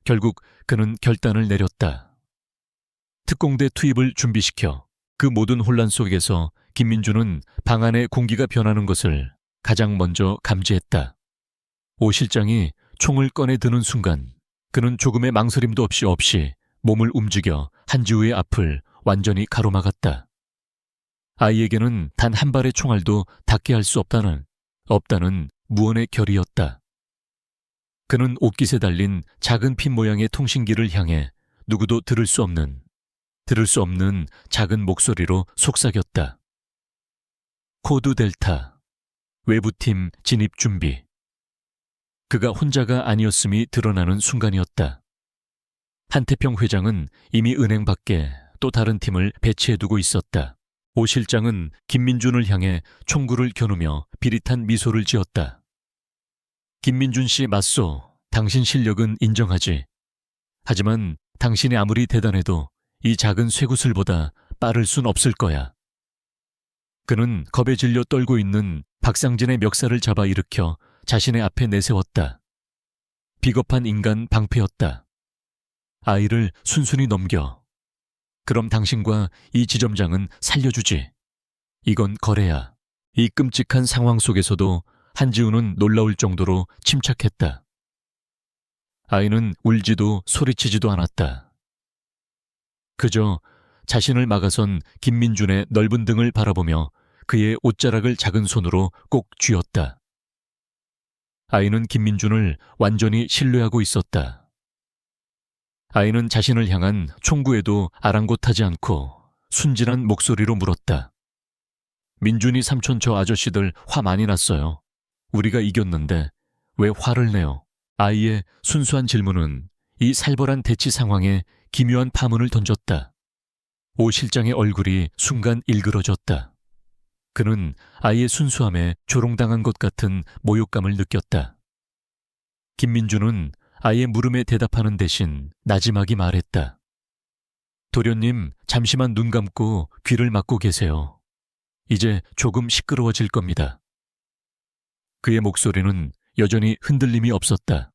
결국 그는 결단을 내렸다. 특공대 투입을 준비시켜 그 모든 혼란 속에서 김민주는 방 안의 공기가 변하는 것을 가장 먼저 감지했다. 오 실장이 총을 꺼내 드는 순간 그는 조금의 망설임도 없이 몸을 움직여 한지우의 앞을 완전히 가로막았다. 아이에게는 단 한 발의 총알도 닿게 할 수 없다는 무언의 결의였다. 그는 옷깃에 달린 작은 핀 모양의 통신기를 향해 누구도 들을 수 없는 작은 목소리로 속삭였다. 코드 델타, 외부팀 진입 준비. 그가 혼자가 아니었음이 드러나는 순간이었다. 한태평 회장은 이미 은행 밖에 또 다른 팀을 배치해두고 있었다. 오 실장은 김민준을 향해 총구를 겨누며 비릿한 미소를 지었다. 김민준 씨 맞소. 당신 실력은 인정하지. 하지만 당신이 아무리 대단해도 이 작은 쇠구슬보다 빠를 순 없을 거야. 그는 겁에 질려 떨고 있는 박상진의 멱살을 잡아 일으켜 자신의 앞에 내세웠다. 비겁한 인간 방패였다. 아이를 순순히 넘겨. 그럼 당신과 이 지점장은 살려주지. 이건 거래야. 이 끔찍한 상황 속에서도 한지우는 놀라울 정도로 침착했다. 아이는 울지도 소리치지도 않았다. 그저 자신을 막아선 김민준의 넓은 등을 바라보며 그의 옷자락을 작은 손으로 꼭 쥐었다. 아이는 김민준을 완전히 신뢰하고 있었다. 아이는 자신을 향한 총구에도 아랑곳하지 않고 순진한 목소리로 물었다. 민준이 삼촌 저 아저씨들 화 많이 났어요. 우리가 이겼는데 왜 화를 내요? 아이의 순수한 질문은 이 살벌한 대치 상황에 기묘한 파문을 던졌다. 오 실장의 얼굴이 순간 일그러졌다. 그는 아이의 순수함에 조롱당한 것 같은 모욕감을 느꼈다. 김민주는 아이의 물음에 대답하는 대신 나지막이 말했다. 도련님, 잠시만 눈 감고 귀를 막고 계세요. 이제 조금 시끄러워질 겁니다. 그의 목소리는 여전히 흔들림이 없었다.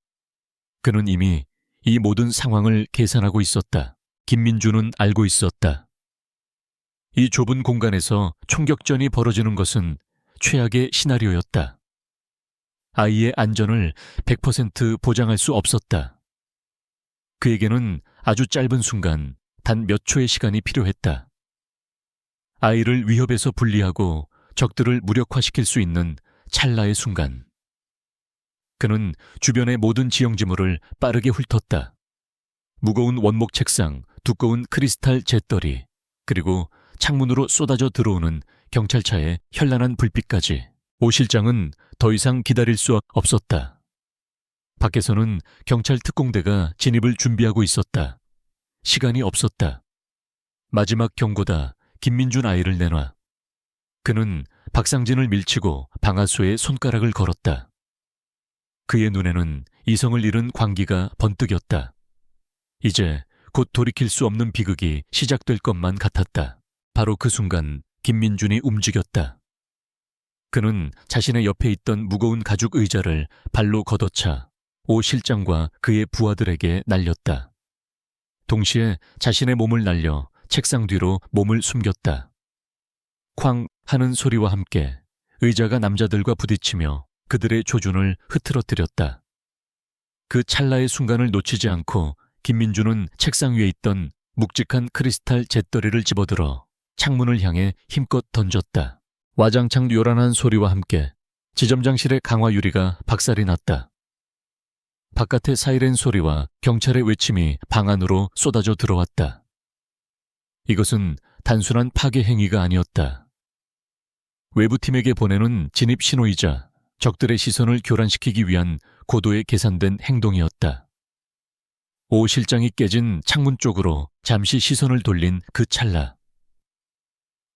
그는 이미 이 모든 상황을 계산하고 있었다. 김민주는 알고 있었다. 이 좁은 공간에서 총격전이 벌어지는 것은 최악의 시나리오였다. 아이의 안전을 100% 보장할 수 없었다. 그에게는 아주 짧은 순간, 단 몇 초의 시간이 필요했다. 아이를 위협에서 분리하고 적들을 무력화시킬 수 있는 찰나의 순간. 그는 주변의 모든 지형지물을 빠르게 훑었다. 무거운 원목 책상, 두꺼운 크리스탈 잿더리, 그리고 창문으로 쏟아져 들어오는 경찰차의 현란한 불빛까지. 오 실장은 더 이상 기다릴 수 없었다. 밖에서는 경찰 특공대가 진입을 준비하고 있었다. 시간이 없었다. 마지막 경고다. 김민준 아이를 내놔. 그는 박상진을 밀치고 방아쇠에 손가락을 걸었다. 그의 눈에는 이성을 잃은 광기가 번뜩였다. 이제 곧 돌이킬 수 없는 비극이 시작될 것만 같았다. 바로 그 순간 김민준이 움직였다. 그는 자신의 옆에 있던 무거운 가죽 의자를 발로 걷어차 오 실장과 그의 부하들에게 날렸다. 동시에 자신의 몸을 날려 책상 뒤로 몸을 숨겼다. 쾅 하는 소리와 함께 의자가 남자들과 부딪히며 그들의 조준을 흐트러뜨렸다. 그 찰나의 순간을 놓치지 않고 김민준은 책상 위에 있던 묵직한 크리스탈 잿더리를 집어들어 창문을 향해 힘껏 던졌다. 와장창 요란한 소리와 함께 지점장실의 강화 유리가 박살이 났다. 바깥의 사이렌 소리와 경찰의 외침이 방 안으로 쏟아져 들어왔다. 이것은 단순한 파괴 행위가 아니었다. 외부팀에게 보내는 진입 신호이자 적들의 시선을 교란시키기 위한 고도의 계산된 행동이었다. 오 실장이 깨진 창문 쪽으로 잠시 시선을 돌린 그 찰나.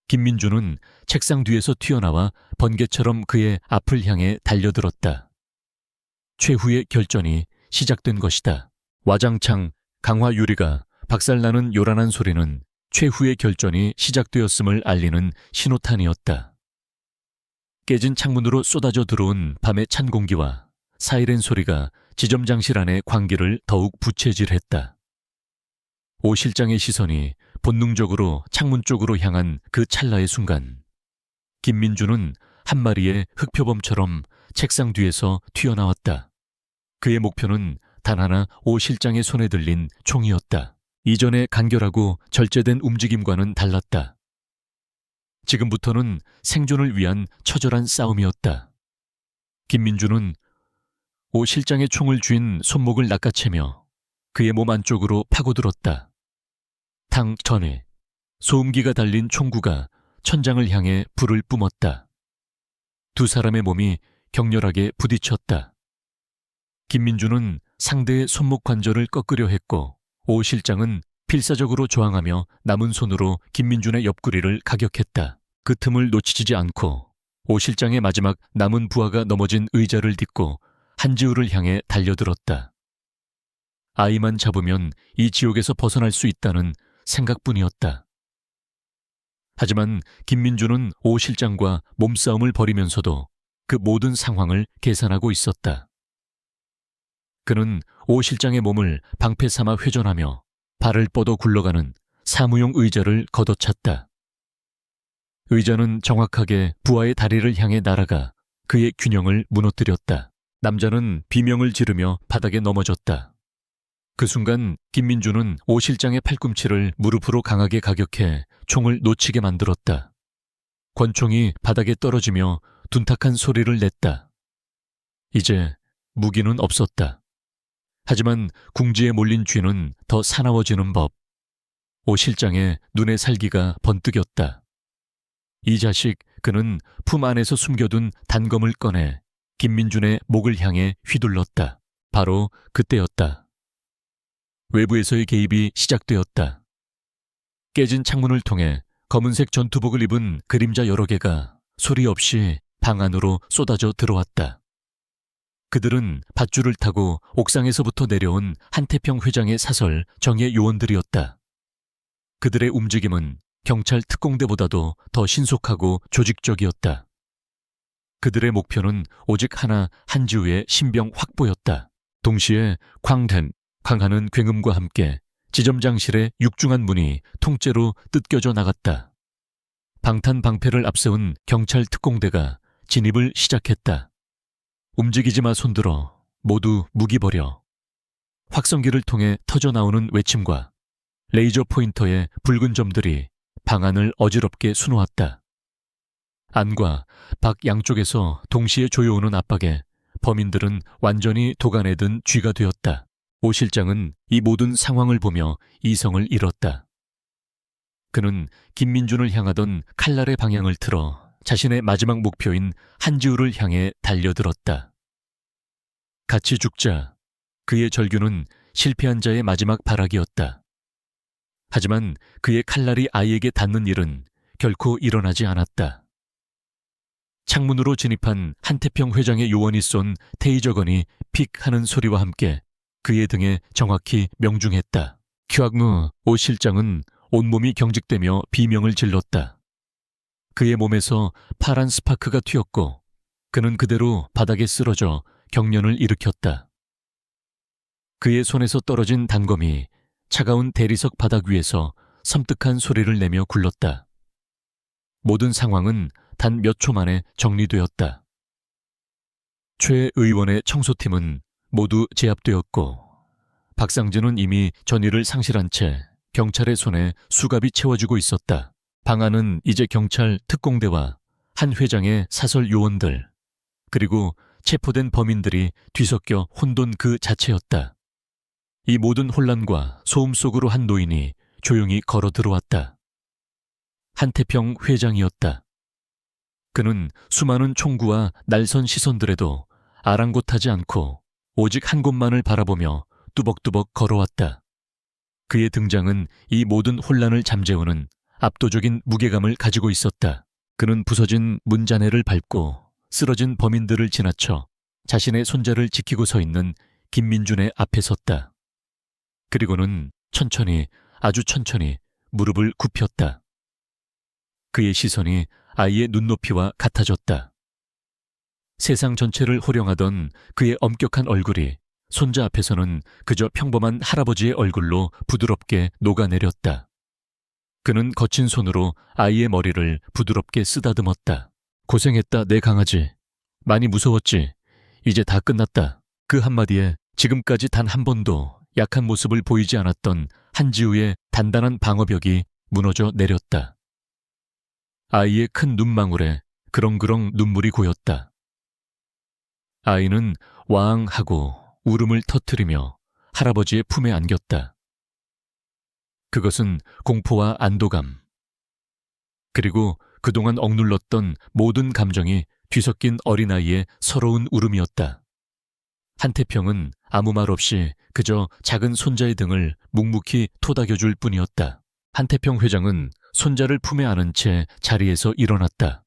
김민준은 책상 뒤에서 튀어나와 번개처럼 그의 앞을 향해 달려들었다. 최후의 결전이 시작된 것이다. 와장창 강화 유리가 박살나는 요란한 소리는 최후의 결전이 시작되었음을 알리는 신호탄이었다. 깨진 창문으로 쏟아져 들어온 밤의 찬 공기와 사이렌 소리가 지점장실 안의 광기를 더욱 부채질했다. 오 실장의 시선이 본능적으로 창문 쪽으로 향한 그 찰나의 순간, 김민준은 한 마리의 흑표범처럼 책상 뒤에서 튀어나왔다. 그의 목표는 단 하나 오 실장의 손에 들린 총이었다. 이전의 간결하고 절제된 움직임과는 달랐다. 지금부터는 생존을 위한 처절한 싸움이었다. 김민준은 오 실장의 총을 쥔 손목을 낚아채며 그의 몸 안쪽으로 파고들었다. 탕 전에 소음기가 달린 총구가 천장을 향해 불을 뿜었다. 두 사람의 몸이 격렬하게 부딪혔다. 김민준은 상대의 손목 관절을 꺾으려 했고 오 실장은 필사적으로 저항하며 남은 손으로 김민준의 옆구리를 가격했다. 그 틈을 놓치지 않고 오 실장의 마지막 남은 부하가 넘어진 의자를 딛고 한지우를 향해 달려들었다. 아이만 잡으면 이 지옥에서 벗어날 수 있다는 생각뿐이었다. 하지만 김민준은 오 실장과 몸싸움을 벌이면서도 그 모든 상황을 계산하고 있었다. 그는 오 실장의 몸을 방패 삼아 회전하며 발을 뻗어 굴러가는 사무용 의자를 걷어찼다. 의자는 정확하게 부하의 다리를 향해 날아가 그의 균형을 무너뜨렸다. 남자는 비명을 지르며 바닥에 넘어졌다. 그 순간 김민준은 오 실장의 팔꿈치를 무릎으로 강하게 가격해 총을 놓치게 만들었다. 권총이 바닥에 떨어지며 둔탁한 소리를 냈다. 이제 무기는 없었다. 하지만 궁지에 몰린 쥐는 더 사나워지는 법. 오 실장의 눈의 살기가 번뜩였다. 이 자식, 그는 품 안에서 숨겨둔 단검을 꺼내 김민준의 목을 향해 휘둘렀다. 바로 그때였다. 외부에서의 개입이 시작되었다. 깨진 창문을 통해 검은색 전투복을 입은 그림자 여러 개가 소리 없이 방 안으로 쏟아져 들어왔다. 그들은 밧줄을 타고 옥상에서부터 내려온 한태평 회장의 사설 정예 요원들이었다. 그들의 움직임은 경찰 특공대보다도 더 신속하고 조직적이었다. 그들의 목표는 오직 하나, 한지우의 신병 확보였다. 동시에 쾅된 강하는 굉음과 함께 지점장실의 육중한 문이 통째로 뜯겨져 나갔다. 방탄방패를 앞세운 경찰 특공대가 진입을 시작했다. 움직이지 마 손들어. 모두 무기 버려. 확성기를 통해 터져나오는 외침과 레이저 포인터의 붉은 점들이 방 안을 어지럽게 수놓았다. 안과 밖 양쪽에서 동시에 조여오는 압박에 범인들은 완전히 도가내든 쥐가 되었다. 오 실장은 이 모든 상황을 보며 이성을 잃었다. 그는 김민준을 향하던 칼날의 방향을 틀어 자신의 마지막 목표인 한지우를 향해 달려들었다. 같이 죽자. 그의 절규는 실패한 자의 마지막 발악이었다. 하지만 그의 칼날이 아이에게 닿는 일은 결코 일어나지 않았다. 창문으로 진입한 한태평 회장의 요원이 쏜 테이저건이 픽 하는 소리와 함께 그의 등에 정확히 명중했다. 큐악무 오 실장은 온몸이 경직되며 비명을 질렀다. 그의 몸에서 파란 스파크가 튀었고 그는 그대로 바닥에 쓰러져 경련을 일으켰다. 그의 손에서 떨어진 단검이 차가운 대리석 바닥 위에서 섬뜩한 소리를 내며 굴렀다. 모든 상황은 단 몇 초 만에 정리되었다. 최 의원의 청소팀은 모두 제압되었고 박상진은 이미 전의를 상실한 채 경찰의 손에 수갑이 채워지고 있었다. 방 안은 이제 경찰 특공대와 한 회장의 사설 요원들 그리고 체포된 범인들이 뒤섞여 혼돈 그 자체였다. 이 모든 혼란과 소음 속으로 한 노인이 조용히 걸어 들어왔다. 한태평 회장이었다. 그는 수많은 총구와 날선 시선들에도 아랑곳하지 않고 오직 한 곳만을 바라보며 뚜벅뚜벅 걸어왔다. 그의 등장은 이 모든 혼란을 잠재우는 압도적인 무게감을 가지고 있었다. 그는 부서진 문잔해를 밟고 쓰러진 범인들을 지나쳐 자신의 손자를 지키고 서 있는 김민준의 앞에 섰다. 그리고는 천천히, 아주 천천히 무릎을 굽혔다. 그의 시선이 아이의 눈높이와 같아졌다. 세상 전체를 호령하던 그의 엄격한 얼굴이 손자 앞에서는 그저 평범한 할아버지의 얼굴로 부드럽게 녹아내렸다. 그는 거친 손으로 아이의 머리를 부드럽게 쓰다듬었다. 고생했다, 내 강아지. 많이 무서웠지? 이제 다 끝났다. 그 한마디에 지금까지 단 한 번도 약한 모습을 보이지 않았던 한지우의 단단한 방어벽이 무너져 내렸다. 아이의 큰 눈망울에 그렁그렁 눈물이 고였다. 아이는 와앙 하고 울음을 터뜨리며 할아버지의 품에 안겼다. 그것은 공포와 안도감, 그리고 그동안 억눌렀던 모든 감정이 뒤섞인 어린아이의 서러운 울음이었다. 한태평은 아무 말 없이 그저 작은 손자의 등을 묵묵히 토닥여줄 뿐이었다. 한태평 회장은 손자를 품에 안은 채 자리에서 일어났다.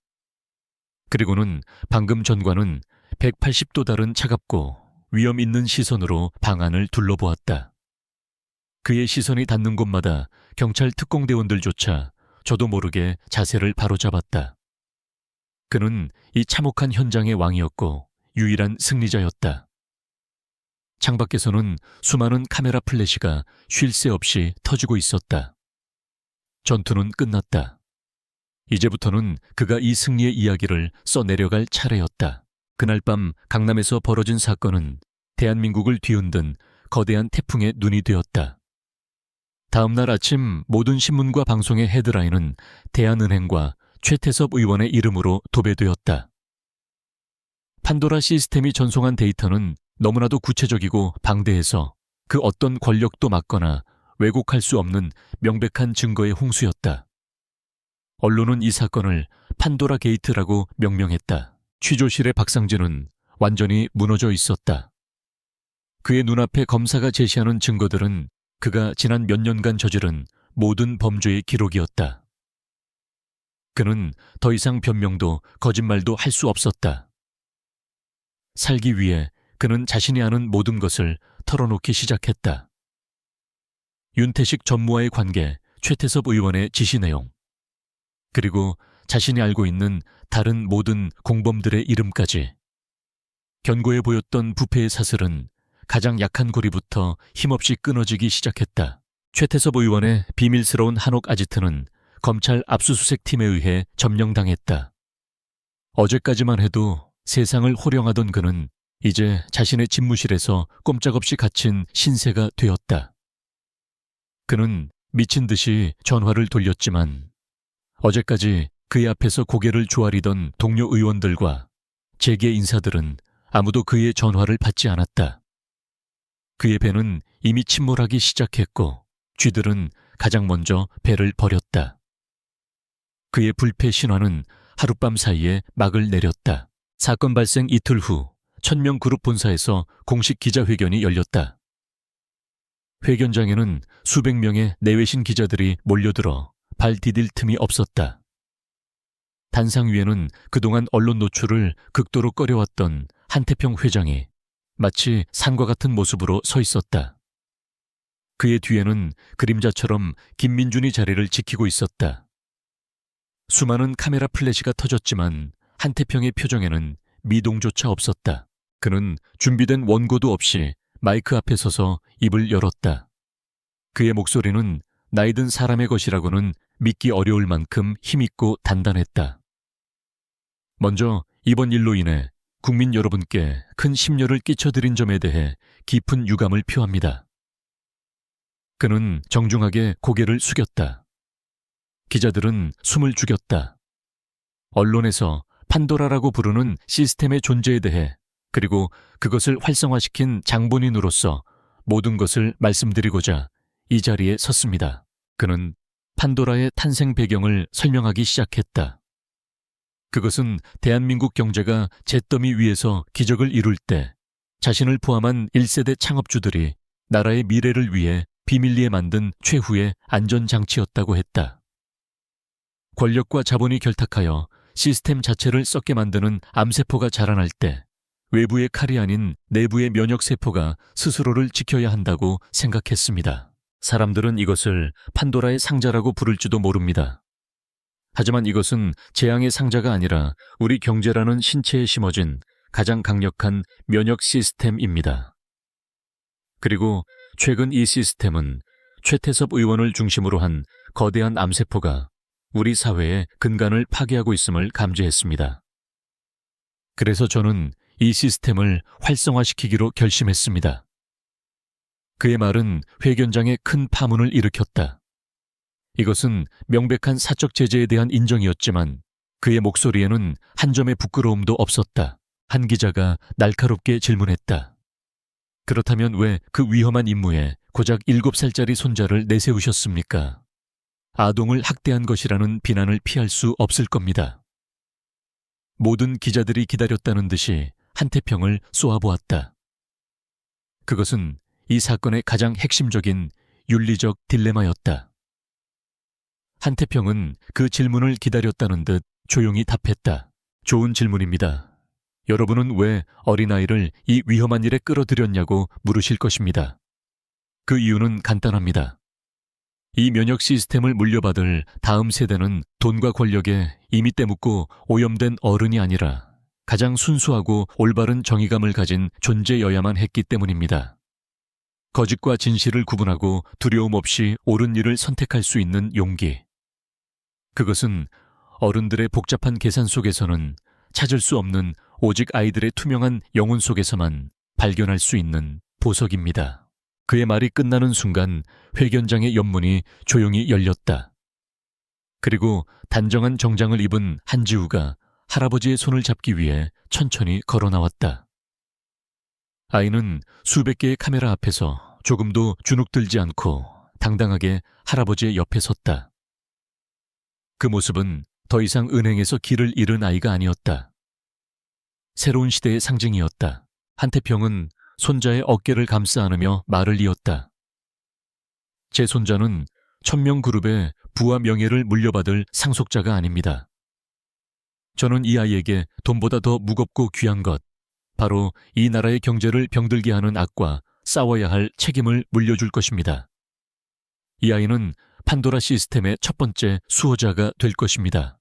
그리고는 방금 전과는 180도 다른 차갑고 위험 있는 시선으로 방 안을 둘러보았다. 그의 시선이 닿는 곳마다 경찰 특공대원들조차 저도 모르게 자세를 바로잡았다. 그는 이 참혹한 현장의 왕이었고 유일한 승리자였다. 창밖에서는 수많은 카메라 플래시가 쉴 새 없이 터지고 있었다. 전투는 끝났다. 이제부터는 그가 이 승리의 이야기를 써내려갈 차례였다. 그날 밤 강남에서 벌어진 사건은 대한민국을 뒤흔든 거대한 태풍의 눈이 되었다. 다음 날 아침 모든 신문과 방송의 헤드라인은 대한은행과 최태섭 의원의 이름으로 도배되었다. 판도라 시스템이 전송한 데이터는 너무나도 구체적이고 방대해서 그 어떤 권력도 막거나 왜곡할 수 없는 명백한 증거의 홍수였다. 언론은 이 사건을 판도라 게이트라고 명명했다. 취조실의 박상진은 완전히 무너져 있었다. 그의 눈앞에 검사가 제시하는 증거들은 그가 지난 몇 년간 저지른 모든 범죄의 기록이었다. 그는 더 이상 변명도 거짓말도 할 수 없었다. 살기 위해 그는 자신이 아는 모든 것을 털어놓기 시작했다. 윤태식 전무와의 관계, 최태섭 의원의 지시 내용, 그리고 자신이 알고 있는 다른 모든 공범들의 이름까지. 견고해 보였던 부패의 사슬은 가장 약한 고리부터 힘없이 끊어지기 시작했다. 최태섭 의원의 비밀스러운 한옥 아지트는 검찰 압수수색 팀에 의해 점령당했다. 어제까지만 해도 세상을 호령하던 그는 이제 자신의 집무실에서 꼼짝없이 갇힌 신세가 되었다. 그는 미친 듯이 전화를 돌렸지만 어제까지 그의 앞에서 고개를 조아리던 동료 의원들과 재계 인사들은 아무도 그의 전화를 받지 않았다. 그의 배는 이미 침몰하기 시작했고 쥐들은 가장 먼저 배를 버렸다. 그의 불패 신화는 하룻밤 사이에 막을 내렸다. 사건 발생 이틀 후 1000명 그룹 본사에서 공식 기자회견이 열렸다. 회견장에는 수백 명의 내외신 기자들이 몰려들어 발 디딜 틈이 없었다. 단상 위에는 그동안 언론 노출을 극도로 꺼려왔던 한태평 회장이 마치 산과 같은 모습으로 서 있었다. 그의 뒤에는 그림자처럼 김민준이 자리를 지키고 있었다. 수많은 카메라 플래시가 터졌지만 한태평의 표정에는 미동조차 없었다. 그는 준비된 원고도 없이 마이크 앞에 서서 입을 열었다. 그의 목소리는 나이든 사람의 것이라고는 믿기 어려울 만큼 힘있고 단단했다. 먼저 이번 일로 인해 국민 여러분께 큰 심려를 끼쳐드린 점에 대해 깊은 유감을 표합니다. 그는 정중하게 고개를 숙였다. 기자들은 숨을 죽였다. 언론에서 판도라라고 부르는 시스템의 존재에 대해 그리고 그것을 활성화시킨 장본인으로서 모든 것을 말씀드리고자 이 자리에 섰습니다. 그는 판도라의 탄생 배경을 설명하기 시작했다. 그것은 대한민국 경제가 잿더미 위에서 기적을 이룰 때 자신을 포함한 1세대 창업주들이 나라의 미래를 위해 비밀리에 만든 최후의 안전장치였다고 했다. 권력과 자본이 결탁하여 시스템 자체를 썩게 만드는 암세포가 자라날 때 외부의 칼이 아닌 내부의 면역세포가 스스로를 지켜야 한다고 생각했습니다. 사람들은 이것을 판도라의 상자라고 부를지도 모릅니다. 하지만 이것은 재앙의 상자가 아니라 우리 경제라는 신체에 심어진 가장 강력한 면역 시스템입니다. 그리고 최근 이 시스템은 최태섭 의원을 중심으로 한 거대한 암세포가 우리 사회의 근간을 파괴하고 있음을 감지했습니다. 그래서 저는 이 시스템을 활성화시키기로 결심했습니다. 그의 말은 회견장에 큰 파문을 일으켰다. 이것은 명백한 사적 제재에 대한 인정이었지만 그의 목소리에는 한 점의 부끄러움도 없었다. 한 기자가 날카롭게 질문했다. 그렇다면 왜 그 위험한 임무에 고작 7살짜리 손자를 내세우셨습니까? 아동을 학대한 것이라는 비난을 피할 수 없을 겁니다. 모든 기자들이 기다렸다는 듯이 한태평을 쏘아보았다. 그것은 이 사건의 가장 핵심적인 윤리적 딜레마였다. 한태평은 그 질문을 기다렸다는 듯 조용히 답했다. 좋은 질문입니다. 여러분은 왜 어린아이를 이 위험한 일에 끌어들였냐고 물으실 것입니다. 그 이유는 간단합니다. 이 면역 시스템을 물려받을 다음 세대는 돈과 권력에 이미 때묻고 오염된 어른이 아니라 가장 순수하고 올바른 정의감을 가진 존재여야만 했기 때문입니다. 거짓과 진실을 구분하고 두려움 없이 옳은 일을 선택할 수 있는 용기. 그것은 어른들의 복잡한 계산 속에서는 찾을 수 없는 오직 아이들의 투명한 영혼 속에서만 발견할 수 있는 보석입니다. 그의 말이 끝나는 순간 회견장의 옆문이 조용히 열렸다. 그리고 단정한 정장을 입은 한지우가 할아버지의 손을 잡기 위해 천천히 걸어 나왔다. 아이는 수백 개의 카메라 앞에서 조금도 주눅들지 않고 당당하게 할아버지의 옆에 섰다. 그 모습은 더 이상 은행에서 길을 잃은 아이가 아니었다. 새로운 시대의 상징이었다. 한태평은 손자의 어깨를 감싸 안으며 말을 이었다. 제 손자는 1000명 그룹의 부와 명예를 물려받을 상속자가 아닙니다. 저는 이 아이에게 돈보다 더 무겁고 귀한 것, 바로 이 나라의 경제를 병들게 하는 악과 싸워야 할 책임을 물려줄 것입니다. 이 아이는 판도라 시스템의 첫 번째 수호자가 될 것입니다.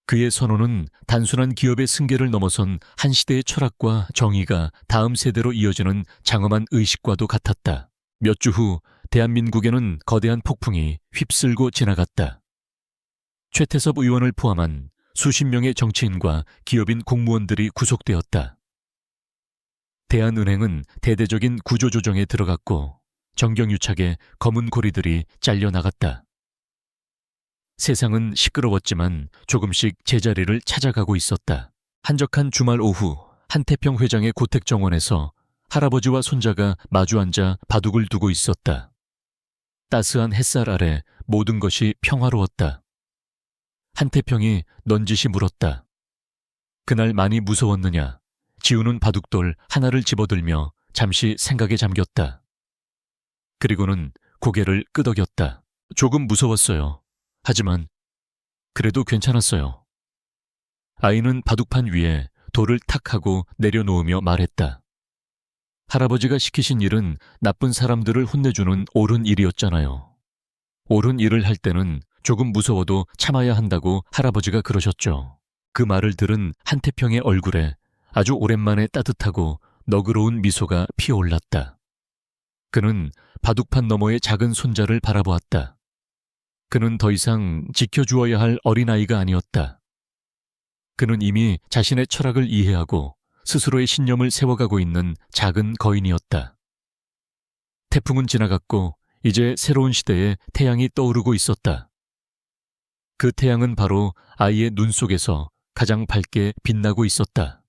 그의 선언은 단순한 기업의 승계를 넘어선 한 시대의 철학과 정의가 다음 세대로 이어지는 장엄한 의식과도 같았다. 몇 주 후 대한민국에는 거대한 폭풍이 휩쓸고 지나갔다. 최태섭 의원을 포함한 수십 명의 정치인과 기업인 공무원들이 구속되었다. 대한은행은 대대적인 구조조정에 들어갔고 정경유착의 검은 고리들이 잘려나갔다. 세상은 시끄러웠지만 조금씩 제자리를 찾아가고 있었다. 한적한 주말 오후 한태평 회장의 고택정원에서 할아버지와 손자가 마주 앉아 바둑을 두고 있었다. 따스한 햇살 아래 모든 것이 평화로웠다. 한태평이 넌지시 물었다. 그날 많이 무서웠느냐? 지우는 바둑돌 하나를 집어들며 잠시 생각에 잠겼다. 그리고는 고개를 끄덕였다. 조금 무서웠어요. 하지만 그래도 괜찮았어요. 아이는 바둑판 위에 돌을 탁 하고 내려놓으며 말했다. 할아버지가 시키신 일은 나쁜 사람들을 혼내주는 옳은 일이었잖아요. 옳은 일을 할 때는 조금 무서워도 참아야 한다고 할아버지가 그러셨죠. 그 말을 들은 한태평의 얼굴에 아주 오랜만에 따뜻하고 너그러운 미소가 피어올랐다. 그는 바둑판 너머의 작은 손자를 바라보았다. 그는 더 이상 지켜주어야 할 어린아이가 아니었다. 그는 이미 자신의 철학을 이해하고 스스로의 신념을 세워가고 있는 작은 거인이었다. 태풍은 지나갔고 이제 새로운 시대에 태양이 떠오르고 있었다. 그 태양은 바로 아이의 눈 속에서 가장 밝게 빛나고 있었다.